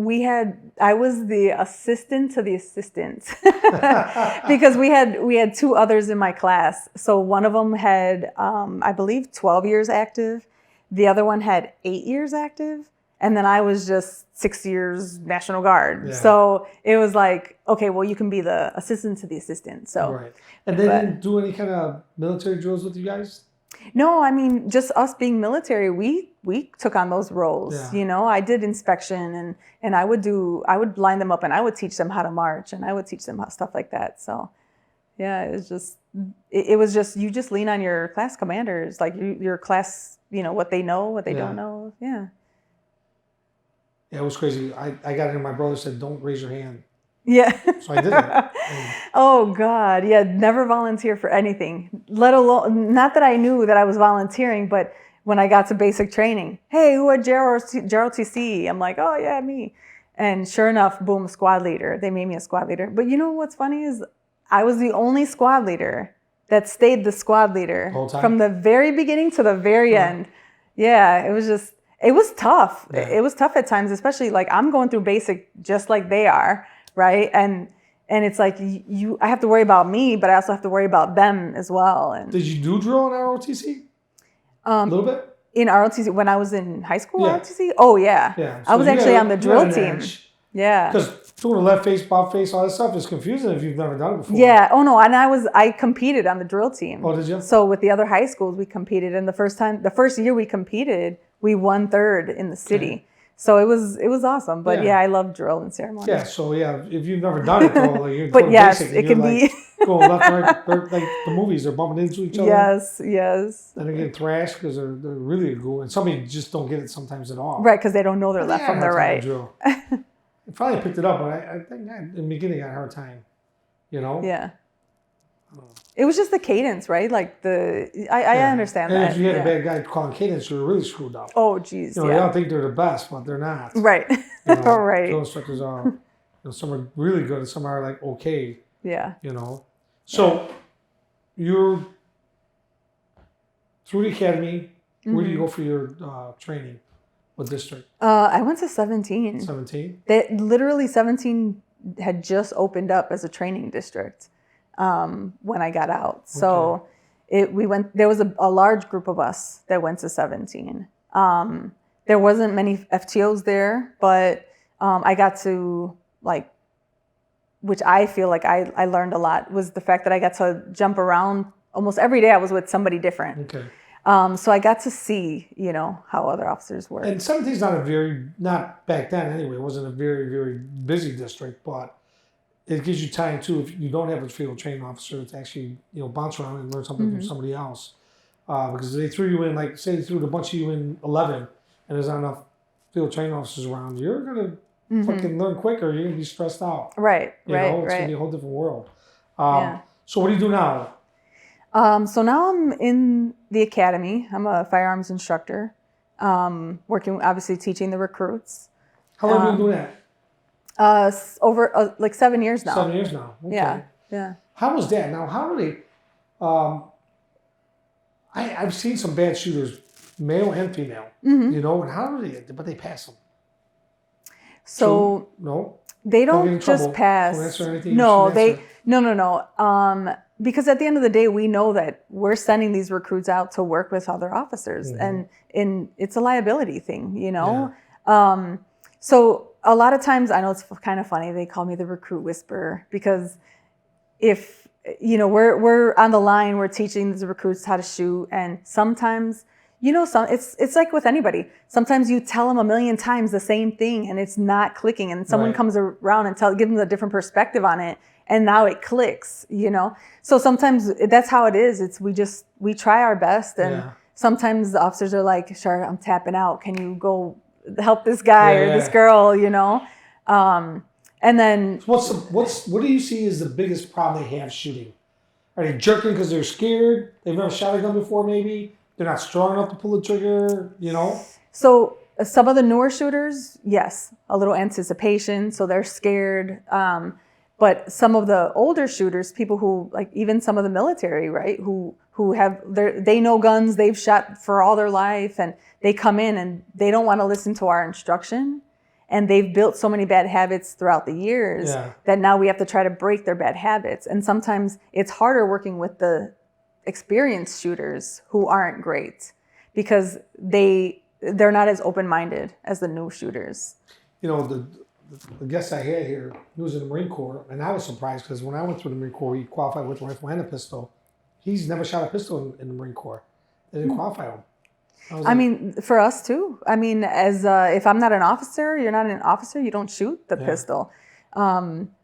I was the assistant to the assistant because we had two others in my class. So one of them had, I believe, 12 years active. The other one had 8 years active. And then I was just 6 years National Guard. Yeah. So it was like, okay, well, you can be the assistant to the assistant. So, right. And they didn't do any kind of military drills with you guys? No, I mean, just us being military, we took on those roles. Yeah. You know, I did inspection and I would line them up and I would teach them how to march and I would teach them stuff like that. So, yeah, it was just you just lean on your class commanders, like your class, you know, what they know, what they don't know. Yeah. Yeah, it was crazy. I got in and my brother said, don't raise your hand. Yeah. So I did it. Oh, God. Yeah, never volunteer for anything, let alone, not that I knew that I was volunteering, but when I got to basic training, hey, who had Gerald TC? I'm like, oh, yeah, me. And sure enough, boom, squad leader. They made me a squad leader. But you know what's funny is I was the only squad leader that stayed the squad leader from the very beginning to the very end. Yeah, it was tough. Yeah. It was tough at times, especially like I'm going through basic just like they are, right? And it's like I have to worry about me, but I also have to worry about them as well. And did you do drill in ROTC? A little bit? In ROTC, when I was in high school, ROTC? Oh, yeah. So I was actually on the drill team. Yeah. Because doing a left face, bob face, all that stuff is confusing if you've never done it before. Yeah. Oh, no. And I competed on the drill team. Oh, did you? So with the other high schools, we competed. And the first year we competed, we won third in the city. Okay. So it was awesome. But Yeah. I love drill and ceremony. Yeah, so if you've never done it though, like you're But going yes, basic it and can you're like be. going left, right, like the movies, they're bumping into each other. Yes. And they're getting thrashed because they're really good. And somebody just don't get it sometimes at all. Right, because they don't know their I left think I from had a their hard time right. with drill. I finally picked it up, but I think in the beginning I had a hard time. Yeah. It was just the cadence, right? Like I understand and that. if you had a bad guy calling cadence, you're really screwed up. Oh, geez. They don't think they're the best, but they're not. Right. Right. Drill instructors are, some are really good and some are like okay. Yeah. So you're through the academy. Where do you go for your training? What district? I went to 17. 17? Literally 17 had just opened up as a training district when I got out. So there was a large group of us that went to 17. There wasn't many FTOs there, but I got to which I feel like I learned a lot, was the fact that I got to jump around almost every day. I was with somebody different. Okay. So I got to see, how other officers work. And 17 is not back then anyway, it wasn't a very, very busy district, but it gives you time too, if you don't have a field training officer, to actually, bounce around and learn something from somebody else. Because they threw you in, like say they threw a bunch of you in 11 and there's not enough field training officers around, you're going to fucking learn quicker, you're going to be stressed out. Right, It's going to be a whole different world. So what do you do now? So now I'm in the academy. I'm a firearms instructor, working, obviously teaching the recruits. How long have you been doing that? Over like 7 years now. 7 years now. Okay. Yeah. How was that? Now, how do they? I've seen some bad shooters, male and female. And how do they? But they pass them. So no, they don't just trouble. pass. Don't answer anything. No, no. Because at the end of the day, we know that we're sending these recruits out to work with other officers, and it's a liability thing, Yeah. So a lot of times, I know it's kind of funny, they call me the recruit whisperer, because if we're on the line, we're teaching the recruits how to shoot, and sometimes it's like with anybody. Sometimes you tell them a million times the same thing and it's not clicking, and someone comes around and give them a different perspective on it, and now it clicks, So sometimes that's how it is. We try our best, and sometimes the officers are like, "Sure, I'm tapping out. Can you go help this guy or this girl?" And then what do you see as the biggest problem they have shooting? Are they jerking because they're scared? They've never shot a gun before, maybe? They're not strong enough to pull the trigger, So some of the newer shooters, yes, a little anticipation, so they're scared. But some of the older shooters, people who, like even some of the military, right, who they know guns, they've shot for all their life, and they come in and they don't want to listen to our instruction. And they've built so many bad habits throughout the years that now we have to try to break their bad habits. And sometimes it's harder working with the experienced shooters who aren't great, because they're not as open-minded as the new shooters. The guest I had here, he was in the Marine Corps, and I was surprised because when I went through the Marine Corps, he qualified with a rifle and a pistol. He's never shot a pistol in the Marine Corps. They didn't qualify him. I mean, for us too. I mean, as if I'm not an officer, you're not an officer, you don't shoot the pistol,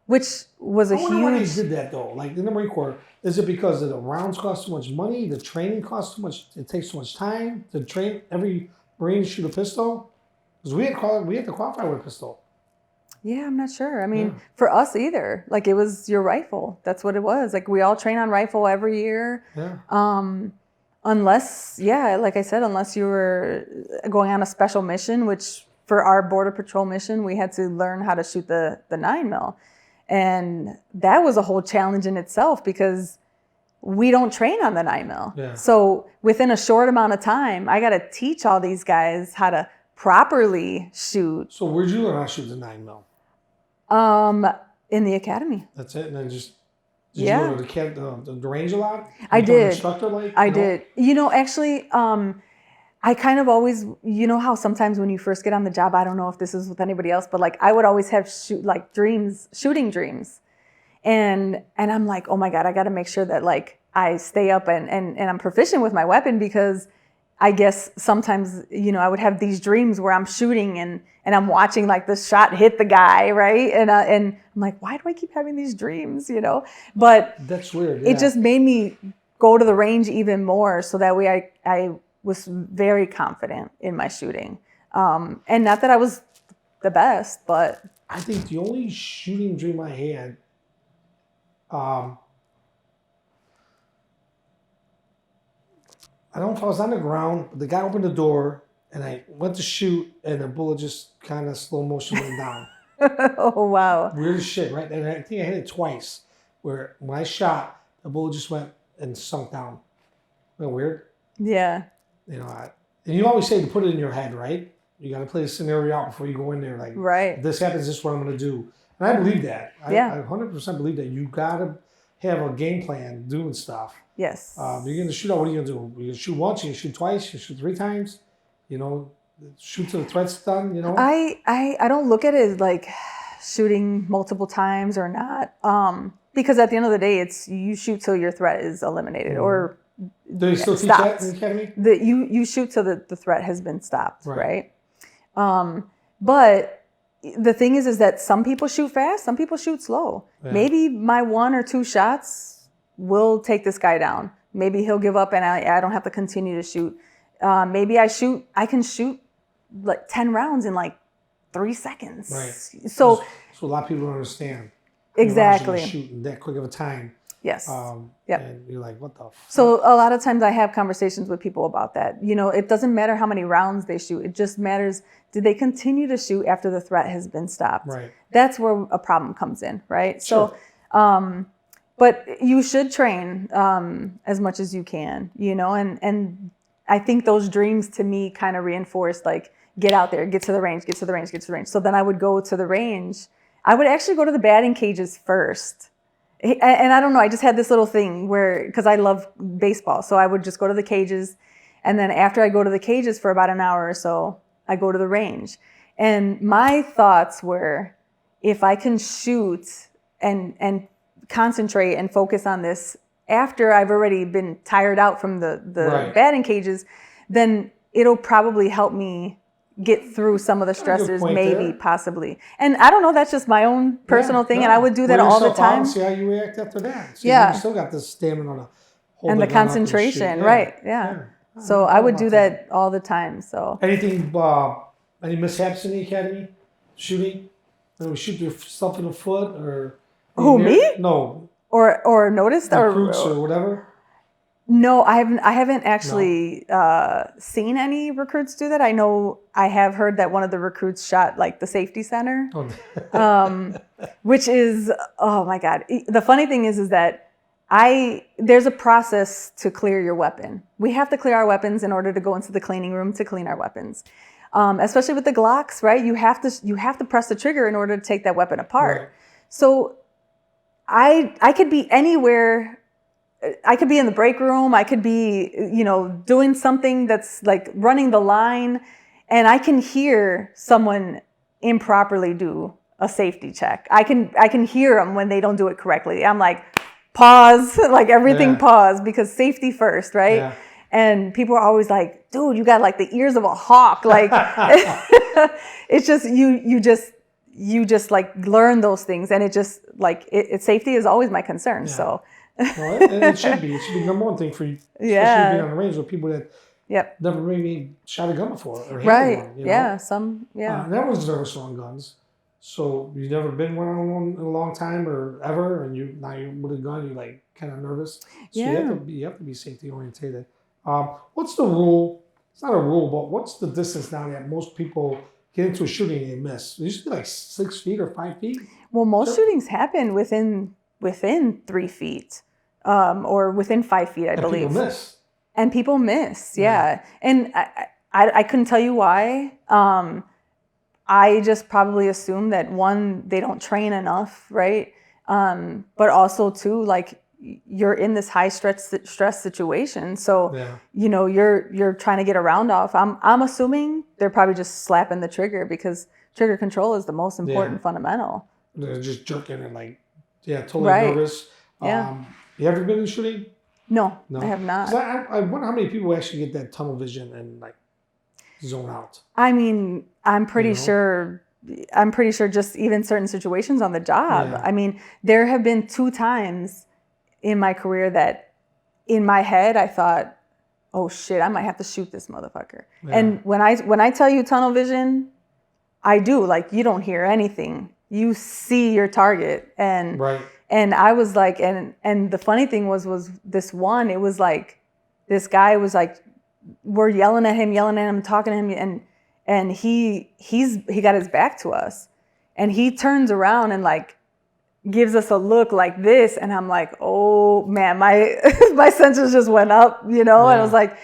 which was a huge. I wonder why they did that though. Like in the Marine Corps, is it because the rounds cost too much money, the training costs too much, it takes too much time to train every Marine to shoot a pistol? Because we had to qualify with a pistol. Yeah, I'm not sure. I mean, for us either. Like it was your rifle. That's what it was. Like we all train on rifle every year. Yeah. Unless, like I said, unless you were going on a special mission, which for our Border Patrol mission, we had to learn how to shoot the 9mm. And that was a whole challenge in itself, because we don't train on the 9mm. Yeah. So within a short amount of time, I got to teach all these guys how to properly shoot. So where'd you learn how to shoot the 9mm? In the academy. That's it? And then just... Did you go to the range a lot? I did. An instructor, I did. Actually, I kind of always, how sometimes when you first get on the job, I don't know if this is with anybody else, but like I would always have shooting dreams. And I'm like, oh my God, I got to make sure that like I stay up and I'm proficient with my weapon, because I guess sometimes, I would have these dreams where I'm shooting and I'm watching like the shot hit the guy, right? And I'm like, why do I keep having these dreams, But that's weird. Yeah. It just made me go to the range even more, so that way I was very confident in my shooting. And not that I was the best, but I think the only shooting dream I had, I don't know if I was on the ground, but the guy opened the door and I went to shoot and the bullet just kind of slow motion went down. Oh, wow. Weird as shit, right? And I think I hit it twice, where when I shot, the bullet just went and sunk down. Isn't that weird? Yeah. And you always say to put it in your head, right? You got to play the scenario out before you go in there. Like, right. If this happens, this is what I'm going to do. And I believe that. I 100% believe that. You got to have a game plan doing stuff. Yes. You're going to shoot out. What are you going to do? You're going to shoot once, you shoot twice, you shoot 3 times. Shoot till the threat's done, I don't look at it as like shooting multiple times or not. Because at the end of the day, it's you shoot till your threat is eliminated or do they still teach that in the academy? You shoot till the threat has been stopped, right? But the thing is that some people shoot fast, some people shoot slow. Yeah. Maybe my 1 or 2 shots will take this guy down. Maybe he'll give up and I don't have to continue to shoot. Maybe I can shoot like 10 rounds in like 3 seconds. Right. So a lot of people don't understand. Exactly. Shooting that quick of a time. Yes. Yep. And you're like, what the fuck? So a lot of times I have conversations with people about that. It doesn't matter how many rounds they shoot. It just matters, did they continue to shoot after the threat has been stopped? Right. That's where a problem comes in, right? Sure. So, but you should train as much as you can, and I think those dreams to me kind of reinforced like, get out there, get to the range, get to the range, get to the range. So then I would go to the range. I would actually go to the batting cages first. And I don't know, I just had this little thing because I love baseball. So I would just go to the cages. And then after I go to the cages for about an hour or so, I go to the range. And my thoughts were, if I can shoot and concentrate and focus on this after I've already been tired out from the right. batting cages, then it'll probably help me get through some of the stressors, maybe, possibly. And I don't know, that's just my own personal thing, and I would do that all the time. See how you react after that. So you still got the stamina to hold and the concentration, right? Yeah. So I would do that all the time. So anything, any mishaps in the academy shooting? Shoot yourself in the foot or? Who, me? No. Or noticed recruits or whatever. No, I haven't actually seen any recruits do that. I know I have heard that one of the recruits shot like the safety center, which is, oh my God. The funny thing is that there's a process to clear your weapon. We have to clear our weapons in order to go into the cleaning room to clean our weapons. Especially with the Glocks, right? You have to press the trigger in order to take that weapon apart. Right. So I could be anywhere. I could be in the break room. I could be, doing something that's like running the line, and I can hear someone improperly do a safety check. I can hear them when they don't do it correctly. I'm like, pause, like everything pause, because safety first, right? Yeah. And people are always like, dude, you got like the ears of a hawk. Like, it's just, you just like learn those things, and it just like, safety is always my concern. Yeah. So. Well, and it should be. It should be the number one thing for you, especially being on the range with people that never maybe shot a gun before or handled one. And everyone's nervous on guns. So you've never been one on one in a long time or ever, and you're with a gun, you're like kind of nervous. So you have to be safety oriented. What's the rule? It's not a rule, but what's the distance now that most people get into a shooting and they miss? It used to be like 6 feet or 5 feet. Well, most shootings happen within 3 feet. Or within 5 feet, I believe. And people miss, yeah. And I couldn't tell you why. I just probably assume that, one, they don't train enough, right? But also, two, like, you're in this high stress situation, so you're trying to get a round off. I'm assuming they're probably just slapping the trigger, because trigger control is the most important fundamental. They're just jerking and like, totally nervous. You ever been in shooting? No, No, I have not. 'Cause I wonder how many people actually get that tunnel vision and like zone out. I mean, I'm pretty You know? sure. I'm pretty sure just even certain situations on the job. Yeah. I mean, there have been 2 times in my career that in my head I thought, "Oh shit, I might have to shoot this motherfucker." Yeah. And when I tell you tunnel vision, I do. Like, you don't hear anything. You see your target. And Right. and I was like, and the funny thing was this one, it was like this guy was like, we're yelling at him, talking to him, and he got his back to us, and he turns around and like gives us a look like this, and I'm like, oh man, my my sensors just went up, you know. Yeah. And I was like,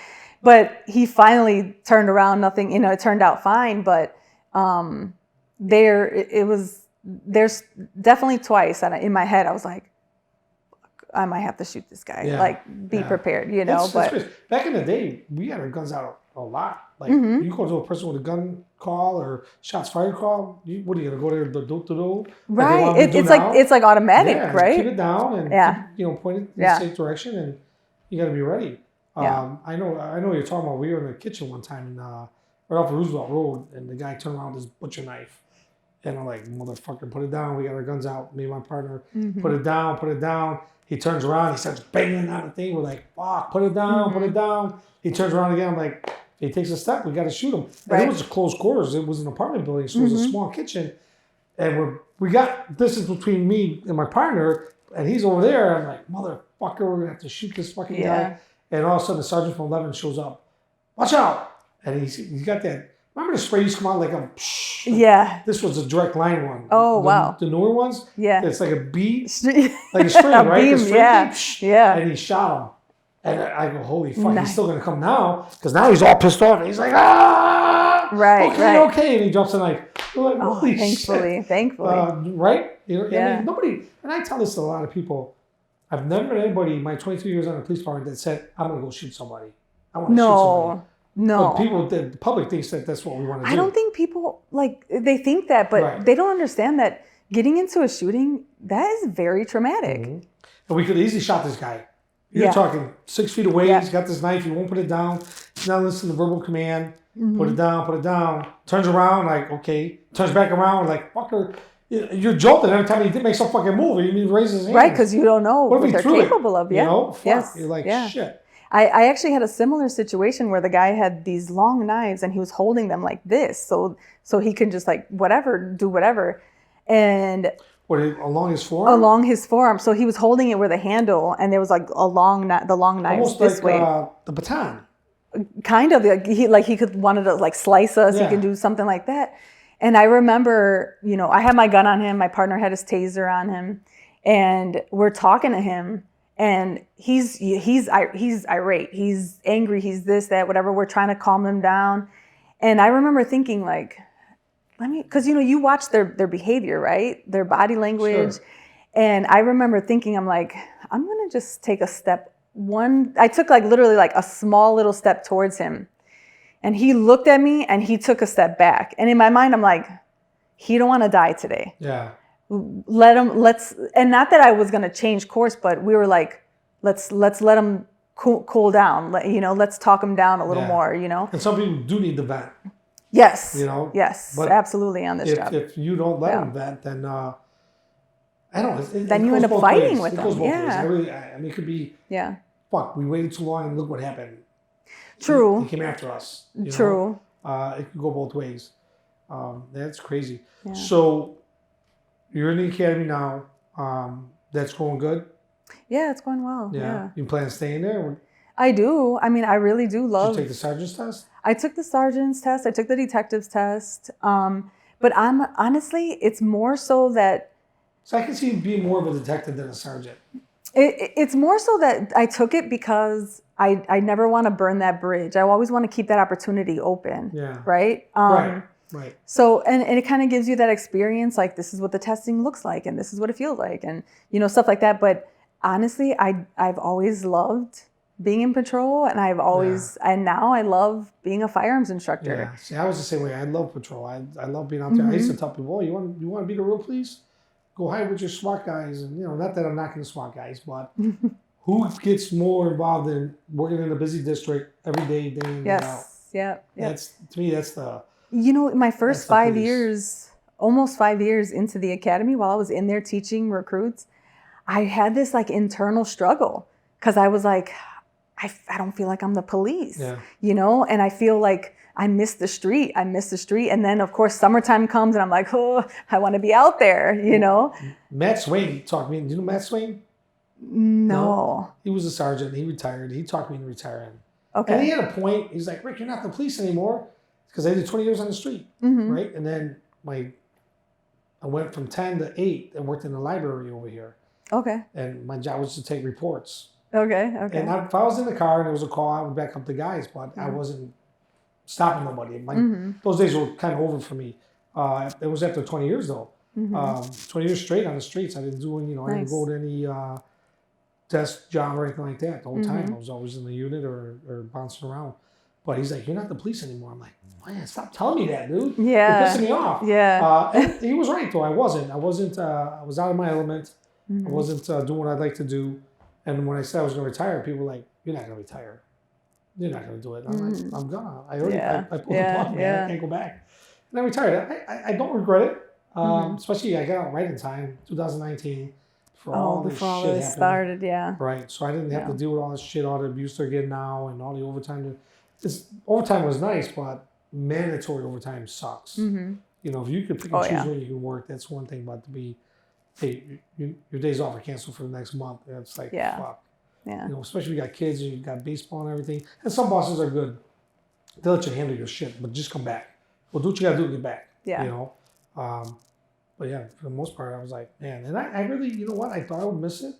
but he finally turned around, nothing, you know, it turned out fine. But there's definitely twice that in my head I was like, I might have to shoot this guy. Yeah. Like, be prepared, you know. That's crazy. Back in the day, we had our guns out a lot. Like, you go to a person with a gun call or shots fired call. What are you gonna go there? Do Right. It's like automatic, yeah, right? Keep it down and point it in the safe direction, and you got to be ready. I know you're talking about. We were in the kitchen one time, and right off the Roosevelt Road, and the guy turned around with his butcher knife. And I'm like, motherfucker, put it down. We got our guns out. Me and my partner, put it down. He turns around. He starts banging on the thing. We're like, fuck, put it down. He turns around again. I'm like, if he takes a step, we got to shoot him. And it was close quarters. It was an apartment building, so it was a small kitchen. And we got distance between me and my partner, and he's over there. I'm like, motherfucker, we're going to have to shoot this fucking guy. And all of a sudden, the sergeant from 11 shows up. Watch out. And he's got that. Remember the spray used to come out like a psh? Yeah. This was a direct line one. Oh, wow. The newer ones? Yeah. It's like a beat, like a string, right? Beam, yeah. And he shot him. And I go, holy fuck, he's still going to come now. Because now he's all pissed off. And he's like, ah! Right, okay. And he jumps in like, holy shit. Thankfully. Right? You know, I mean, nobody, and I tell this to a lot of people, I've never met anybody in my 23 years on the police department that said, I'm going to go shoot somebody. I want to shoot somebody. No. But people, the public thinks that that's what we want to do. I don't think people, like, they think that, but they don't understand that getting into a shooting, that is very traumatic. And we could easily shot this guy. You're talking 6 feet away. He's got this knife. He won't put it down. He's not listening to verbal command. Put it down. Turns around, like, okay. Turns back around, like, fucker. You're jolted every time he makes some fucking move. He even raises his hand. Right, because you don't know what they're capable of. Yeah. You know? Fuck. Yes. You're like, shit. I actually had a similar situation where the guy had these long knives and he was holding them like this, so he can just like do whatever, and along his forearm. Along his forearm, so he was holding it with a handle, and there was like the long knives almost this like, way. The baton. Kind of he wanted to like slice us. He could do something like that, and I remember, you know, I had my gun on him. My partner had his taser on him, and we're talking to him. And he's irate. He's angry. He's this, that, whatever. We're trying to calm him down. And I remember thinking, like, because, you know, you watch their behavior, right? Their body language. Sure. And I remember thinking, I'm like, I'm going to just take a step. I took like literally like a small little step towards him. And he looked at me and he took a step back. And in my mind, I'm like, he don't want to die today. Yeah. And not that I was going to change course, but we were like, let's let him cool down. Let's talk him down a little more, you know? And some people do need the vent. Yes. You know? Yes, but absolutely on this job. If you don't let him vent, then, I don't know. Then you end up fighting with them. It could be, fuck, we waited too long and look what happened. True. He came after us. True. It could go both ways. That's crazy. Yeah. So, you're in the academy now. That's going good? Yeah, it's going well. Yeah. You plan on staying there? I do. I mean, I really do love... Did you take the sergeant's test? I took the sergeant's test. I took the detective's test. But honestly, it's more so that... So I can see you being more of a detective than a sergeant. It's more so that I took it because I never want to burn that bridge. I always want to keep that opportunity open. Yeah. Right? Right. So, and it kind of gives you that experience, like this is what the testing looks like and this is what it feels like and, you know, stuff like that. But honestly, I've always loved being in patrol and and now I love being a firearms instructor. Yeah. See, I was the same way. I love patrol. I love being out there. I used to tell people, you want to be the real police? Go hide with your SWAT guys. And, you know, not that I'm knocking the SWAT guys, but who gets more involved in working in a busy district every day, day in, day out? Yes. Yep. That's, to me, that's the... My first 5 police. years, almost 5 years into the academy, while I was in there teaching recruits, I had this like internal struggle because I was like, I don't feel like I'm the police, and I feel like I miss the street. And then of course summertime comes and I'm like, oh, I want to be out there, Matt Swain talked me. Do you know Matt Swain? No. He was a sergeant. He retired. He talked me into retiring. Okay. And he had a point. He's like, Rick, you're not the police anymore because I did 20 years on the street, right? And then I went from 10 to 8 and worked in the library over here. Okay. And my job was to take reports. Okay. And if I was in the car and there was a call, I would back up the guys, but I wasn't stopping nobody. Those days were kind of over for me. It was after 20 years though. 20 years straight on the streets. I didn't do any, I didn't go to any desk job or anything like that the whole time. I was always in the unit or bouncing around. But he's like, you're not the police anymore. I'm like, man, stop telling me that, dude. Yeah. You're pissing me off. Yeah. And he was right though. I was out of my element. I wasn't doing what I'd like to do. And when I said I was going to retire, people were like, you're not going to retire. You're not going to do it. And I'm like, I'm gonna. I pulled the plug, man. I can't go back. And I retired. I don't regret it. Especially I got out right in time, 2019, for all this shit started, Right. So I didn't have to deal with all this shit, all the abuse they're getting now, and all the overtime. Overtime was nice, but mandatory overtime sucks. If you could pick and choose when you can work, that's one thing. But to be, hey, your days off are canceled for the next month. It's like, fuck. Yeah. Especially if you got kids and you got baseball and everything. And some bosses are good. They'll let you handle your shit, but just come back. Well, do what you got to do to get back. Yeah. But yeah, for the most part, I was like, man. And I really, you know what? I thought I would miss it.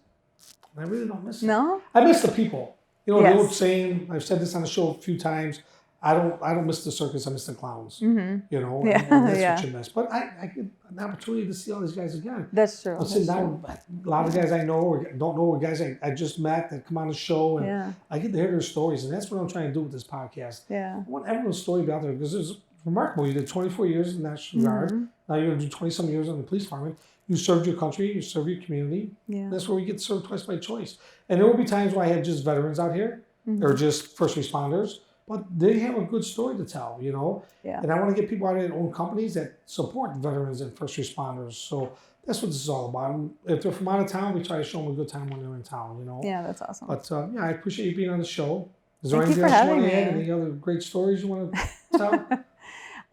And I really don't miss it. No? I miss the people. The old saying, I've said this on the show a few times, I don't miss the circus, I miss the clowns. And that's what you miss. But I get an opportunity to see all these guys again. That's true. I'm sitting down with a lot of guys I know or don't know, or guys I just met that come on the show, and I get to hear their stories, and that's what I'm trying to do with this podcast. I want everyone's story to be out there because it's remarkable. You did 24 years in the National Guard. Now you're going to do 20-some years in the police department. You served your country, you served your community. That's where we get served twice by choice. And there will be times where I had just veterans out here or just first responders. But they have a good story to tell, And I want to get people out here that own companies that support veterans and first responders. So that's what this is all about. And if they're from out of town, we try to show them a good time when they're in town, Yeah, that's awesome. But I appreciate you being on the show. Is there Thank anything you for else you want having to add? me. Any other great stories you want to tell?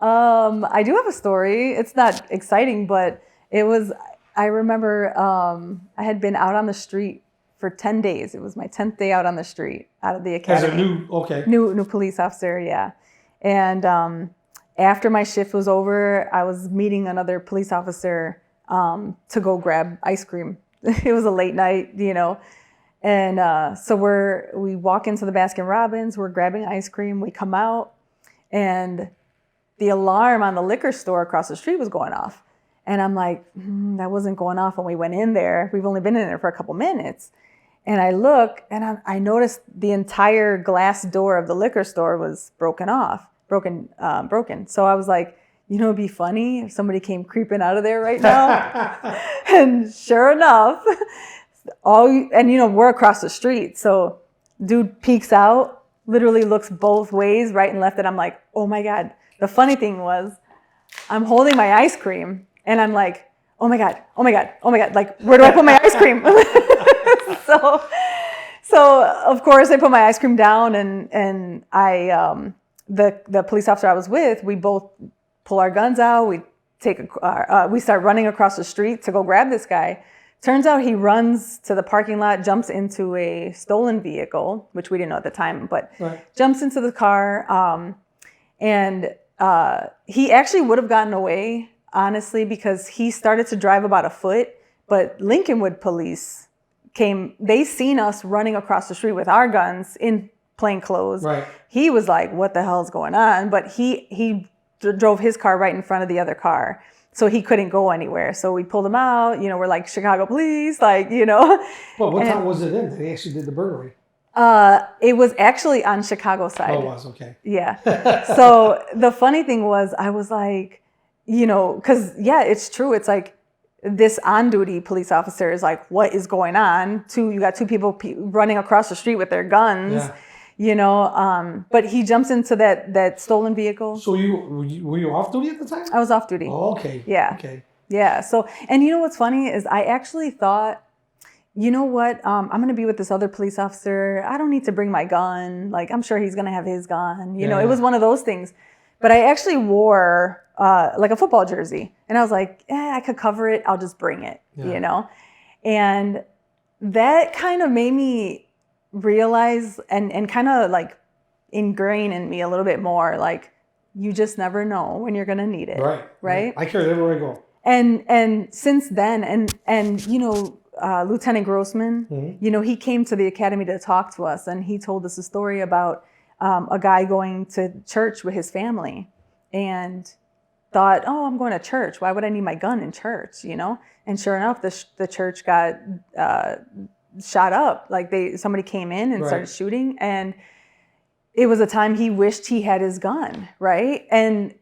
I do have a story. It's not exciting, but I remember I had been out on the street for 10 days. It was my 10th day out on the street, out of the academy. As a new police officer, And after my shift was over, I was meeting another police officer to go grab ice cream. It was a late night, And so we walk into the Baskin Robbins, we're grabbing ice cream, we come out, and the alarm on the liquor store across the street was going off. And I'm like, that wasn't going off when we went in there. We've only been in there for a couple minutes. And I look, and I noticed the entire glass door of the liquor store was broken. So I was like, it'd be funny if somebody came creeping out of there right now. And sure enough, we're across the street. So dude peeks out, literally looks both ways, right and left. And I'm like, oh my God. The funny thing was, I'm holding my ice cream, and I'm like, oh my God. Like, where do I put my ice cream? So of course I put my ice cream down, and I the police officer I was with, we both pull our guns out. We start running across the street to go grab this guy. Turns out he runs to the parking lot, jumps into a stolen vehicle, which we didn't know at the time, but jumps into the car, and he actually would have gotten away, honestly, because he started to drive about a foot, but Lincolnwood police came. They seen us running across the street with our guns in plain clothes. He was like, what the hell is going on? But he drove his car right in front of the other car, so he couldn't go anywhere. So we pulled him out. We're like, Chicago police, Well, what time was it in? They actually did the burglary. It was actually on Chicago side. Oh, it was, okay. Yeah. So the funny thing was, I was like, because it's true. It's like, this on-duty police officer is like, what is going on? You got two people running across the street with their guns, but he jumps into that stolen vehicle. So were you off duty at the time? I was off duty. Oh, okay. Yeah. Okay. Yeah. So, and you know what's funny is I actually thought, you know what, I'm going to be with this other police officer. I don't need to bring my gun. Like, I'm sure he's going to have his gun. You know, it was one of those things. But I actually wore like a football jersey. And I was like, I could cover it. I'll just bring it, And that kind of made me realize and kind of like ingrain in me a little bit more, like, you just never know when you're going to need it. Right. I carry it everywhere I go. And since then, and Lieutenant Grossman, he came to the academy to talk to us, and he told us a story about a guy going to church with his family and thought, oh, I'm going to church. Why would I need my gun in church? And sure enough, the church got shot up. Like somebody came in and started shooting, and it was a time he wished he had his gun, right? And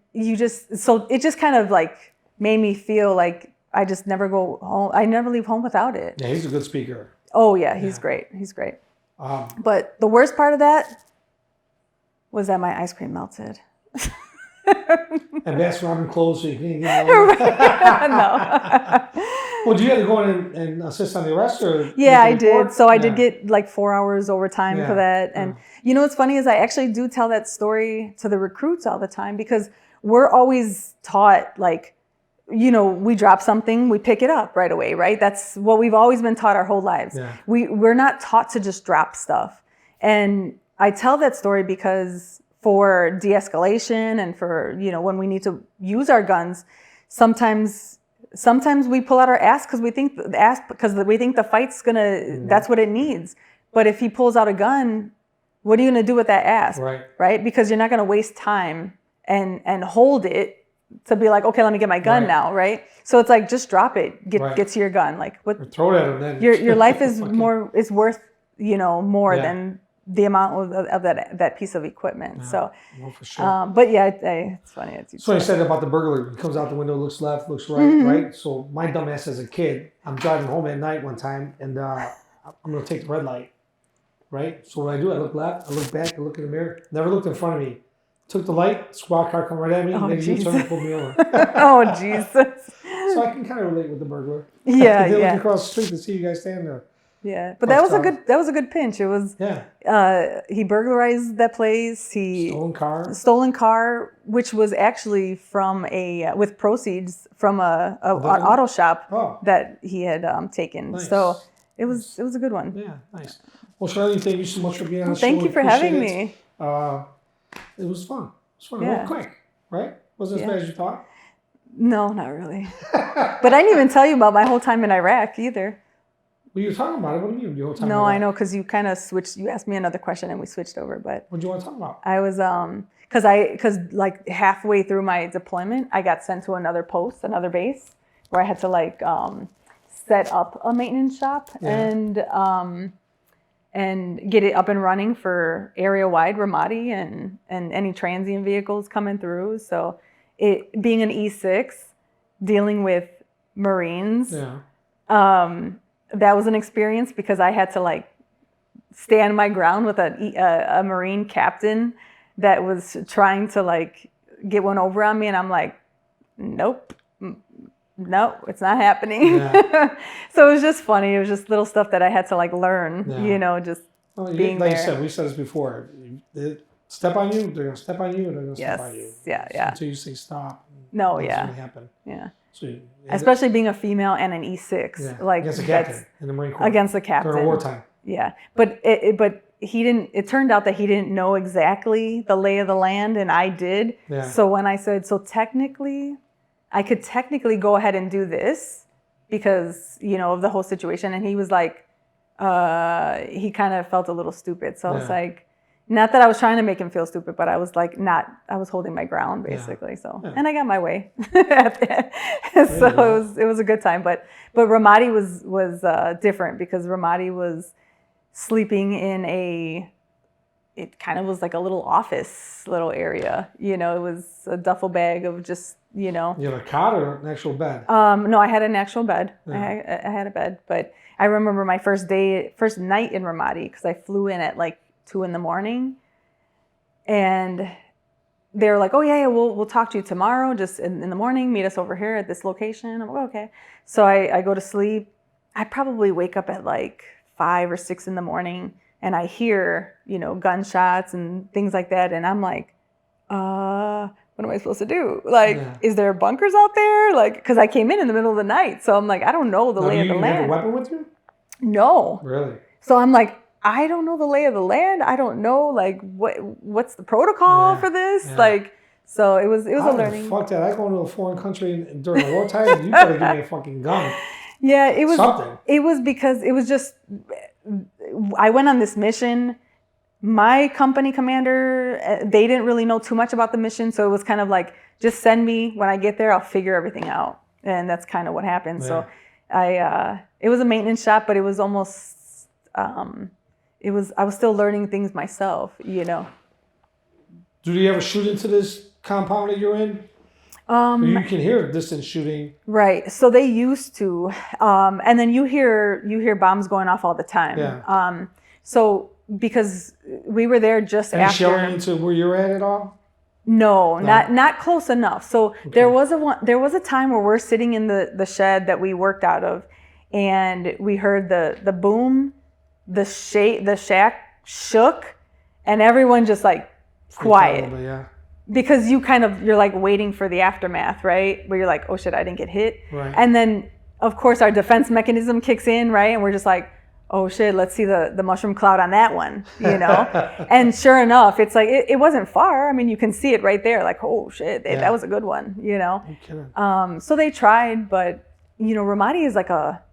so it just kind of like made me feel like I just never go home. I never leave home without it. Yeah, he's a good speaker. Oh yeah, he's great. He's great. But the worst part of that was that my ice cream melted. And that's when I'm close, so you can't get No. Well, do you have to go in and assist on the arrest, or? Yeah, I did. So I did get like 4 hours overtime for that. And what's funny is I actually do tell that story to the recruits all the time, because we're always taught, like, we drop something, we pick it up right away, right? That's what we've always been taught our whole lives. Yeah. We're not taught to just drop stuff. And I tell that story because for de-escalation and for, when we need to use our guns, sometimes we pull out our ass because we think the fight's gonna, that's what it needs. But if he pulls out a gun, what are you gonna do with that ass? Right? Because you're not gonna waste time and hold it to be like, okay, let me get my gun now, right? So it's like, just drop it, get to your gun. Like, what? Or throw it at him then. Your life is is worth more than the amount of that piece of equipment. Yeah, so, for sure. but yeah, it's funny. So you said about the burglar. He comes out the window, looks left, looks right, right? So my dumbass as a kid, I'm driving home at night one time, and I'm going to take the red light, right? So what I do, I look left, I look back, I look in the mirror, never looked in front of me. Took the light, squad car come right at me, and then you turn and pulled me over. Oh, Jesus. So I can kind of relate with the burglar. Yeah, they look across the street to see you guys stand there. Yeah, but that was a good pinch. It was he burglarized that place. He stolen car, which was actually from with proceeds from an auto shop that he had taken. Nice. So it was a good one. Yeah, nice. Well, Charlene, thank you so much for being on the show. Thank you for having me. It was fun. It was fun. Real quick, right? Wasn't as bad as you thought? No, not really. But I didn't even tell you about my whole time in Iraq either. Well, you were talking about it. What do you mean your whole time? No, I know, because you kind of switched. You asked me another question and we switched over. But what do you want to talk about? I was because like halfway through my deployment, I got sent to another base, where I had to set up a maintenance shop and get it up and running for area-wide Ramadi and any transient vehicles coming through. So it being an E6, dealing with Marines, that was an experience, because I had to stand my ground with a Marine captain that was trying to get one over on me, and I'm like, nope. No, it's not happening. Yeah. So it was just funny. It was just little stuff that I had to learn, just being there. Like you said, we said this before. They step on you, they're going to step on you, and they're going to step on you. Yeah. So until you say stop. No, That's going to happen. Yeah. So especially being a female and an E6. Against a captain in the Marine Corps. Against the captain. During wartime. Yeah. But he didn't, it turned out that he didn't know exactly the lay of the land, and I did. Yeah. So when I said, I could technically go ahead and do this because, of the whole situation. And he was like, he kind of felt a little stupid. So I was like, not that I was trying to make him feel stupid, but I was I was holding my ground basically. So, and I got my way. So it was a good time. But Ramadi was different, because Ramadi was sleeping in it kind of was like a little office little area. You know, it was a duffel bag of just, you know. You have a cot or an actual bed? No, I had an actual bed. Yeah. I had a bed, but I remember my first night in Ramadi, because I flew in at like 2 a.m, and they were like, "Oh yeah, we'll talk to you tomorrow, just in the morning. Meet us over here at this location." I'm like, "Okay." So I go to sleep. I probably wake up at like 5 or 6 in the morning, and I hear, you know, gunshots and things like that, and I'm like, what am I supposed to do? Like, is there bunkers out there? Like, because I came in the middle of the night, so I'm like, I don't know the lay of the land. Do you have a weapon with you? No. Really? So I'm like, I don't know the lay of the land. I don't know, like, what's the protocol for this? Yeah. Like, so it was a learning. Fuck that! I go into a foreign country during the wartime. You better give me a fucking gun. Yeah, it was something. It was because it was just, I went on this mission. My company commander, they didn't really know too much about the mission, so it was kind of like, just send me. When I get there, I'll figure everything out, and that's kind of what happened. Yeah. So it was a maintenance shop, but it was almost, I was still learning things myself, you know. Do you ever shoot into this compound that you're in? You can hear distant shooting. Right. So they used to, and then you hear bombs going off all the time. Yeah. So because we were there just Any after. shelling into where you're at all? No, not close enough. So there was a time where we're sitting in the shed that we worked out of, and we heard the boom, the shack shook, and everyone just like quiet. Yeah. Because you're like waiting for the aftermath, right? Where you're like, oh shit, I didn't get hit. Right. And then of course our defense mechanism kicks in, right? And we're just like, oh shit, let's see the mushroom cloud on that one, you know? And sure enough, it's like, it wasn't far. I mean, you can see it right there, like, oh shit, that was a good one, you know? I'm kidding. So they tried, but you know, Ramadi is like a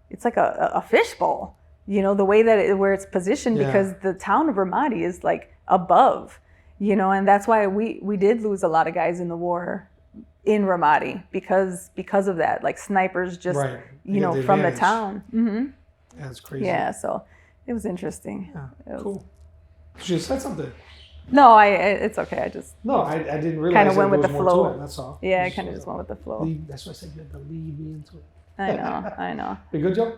fishbowl, you know, the way that where it's positioned, because the town of Ramadi is like above, you know, and that's why we did lose a lot of guys in the war in Ramadi because of that, like snipers just, you know, from the town. Mm-hmm. That's crazy. Yeah, so it was interesting. Yeah, cool. You said something. No, it's okay. I just I didn't realize kind of went with the more flow. to it, that's all. Yeah, I kind of just went with the flow. That's why I said you had to lead me into it. I know. You good, Joe?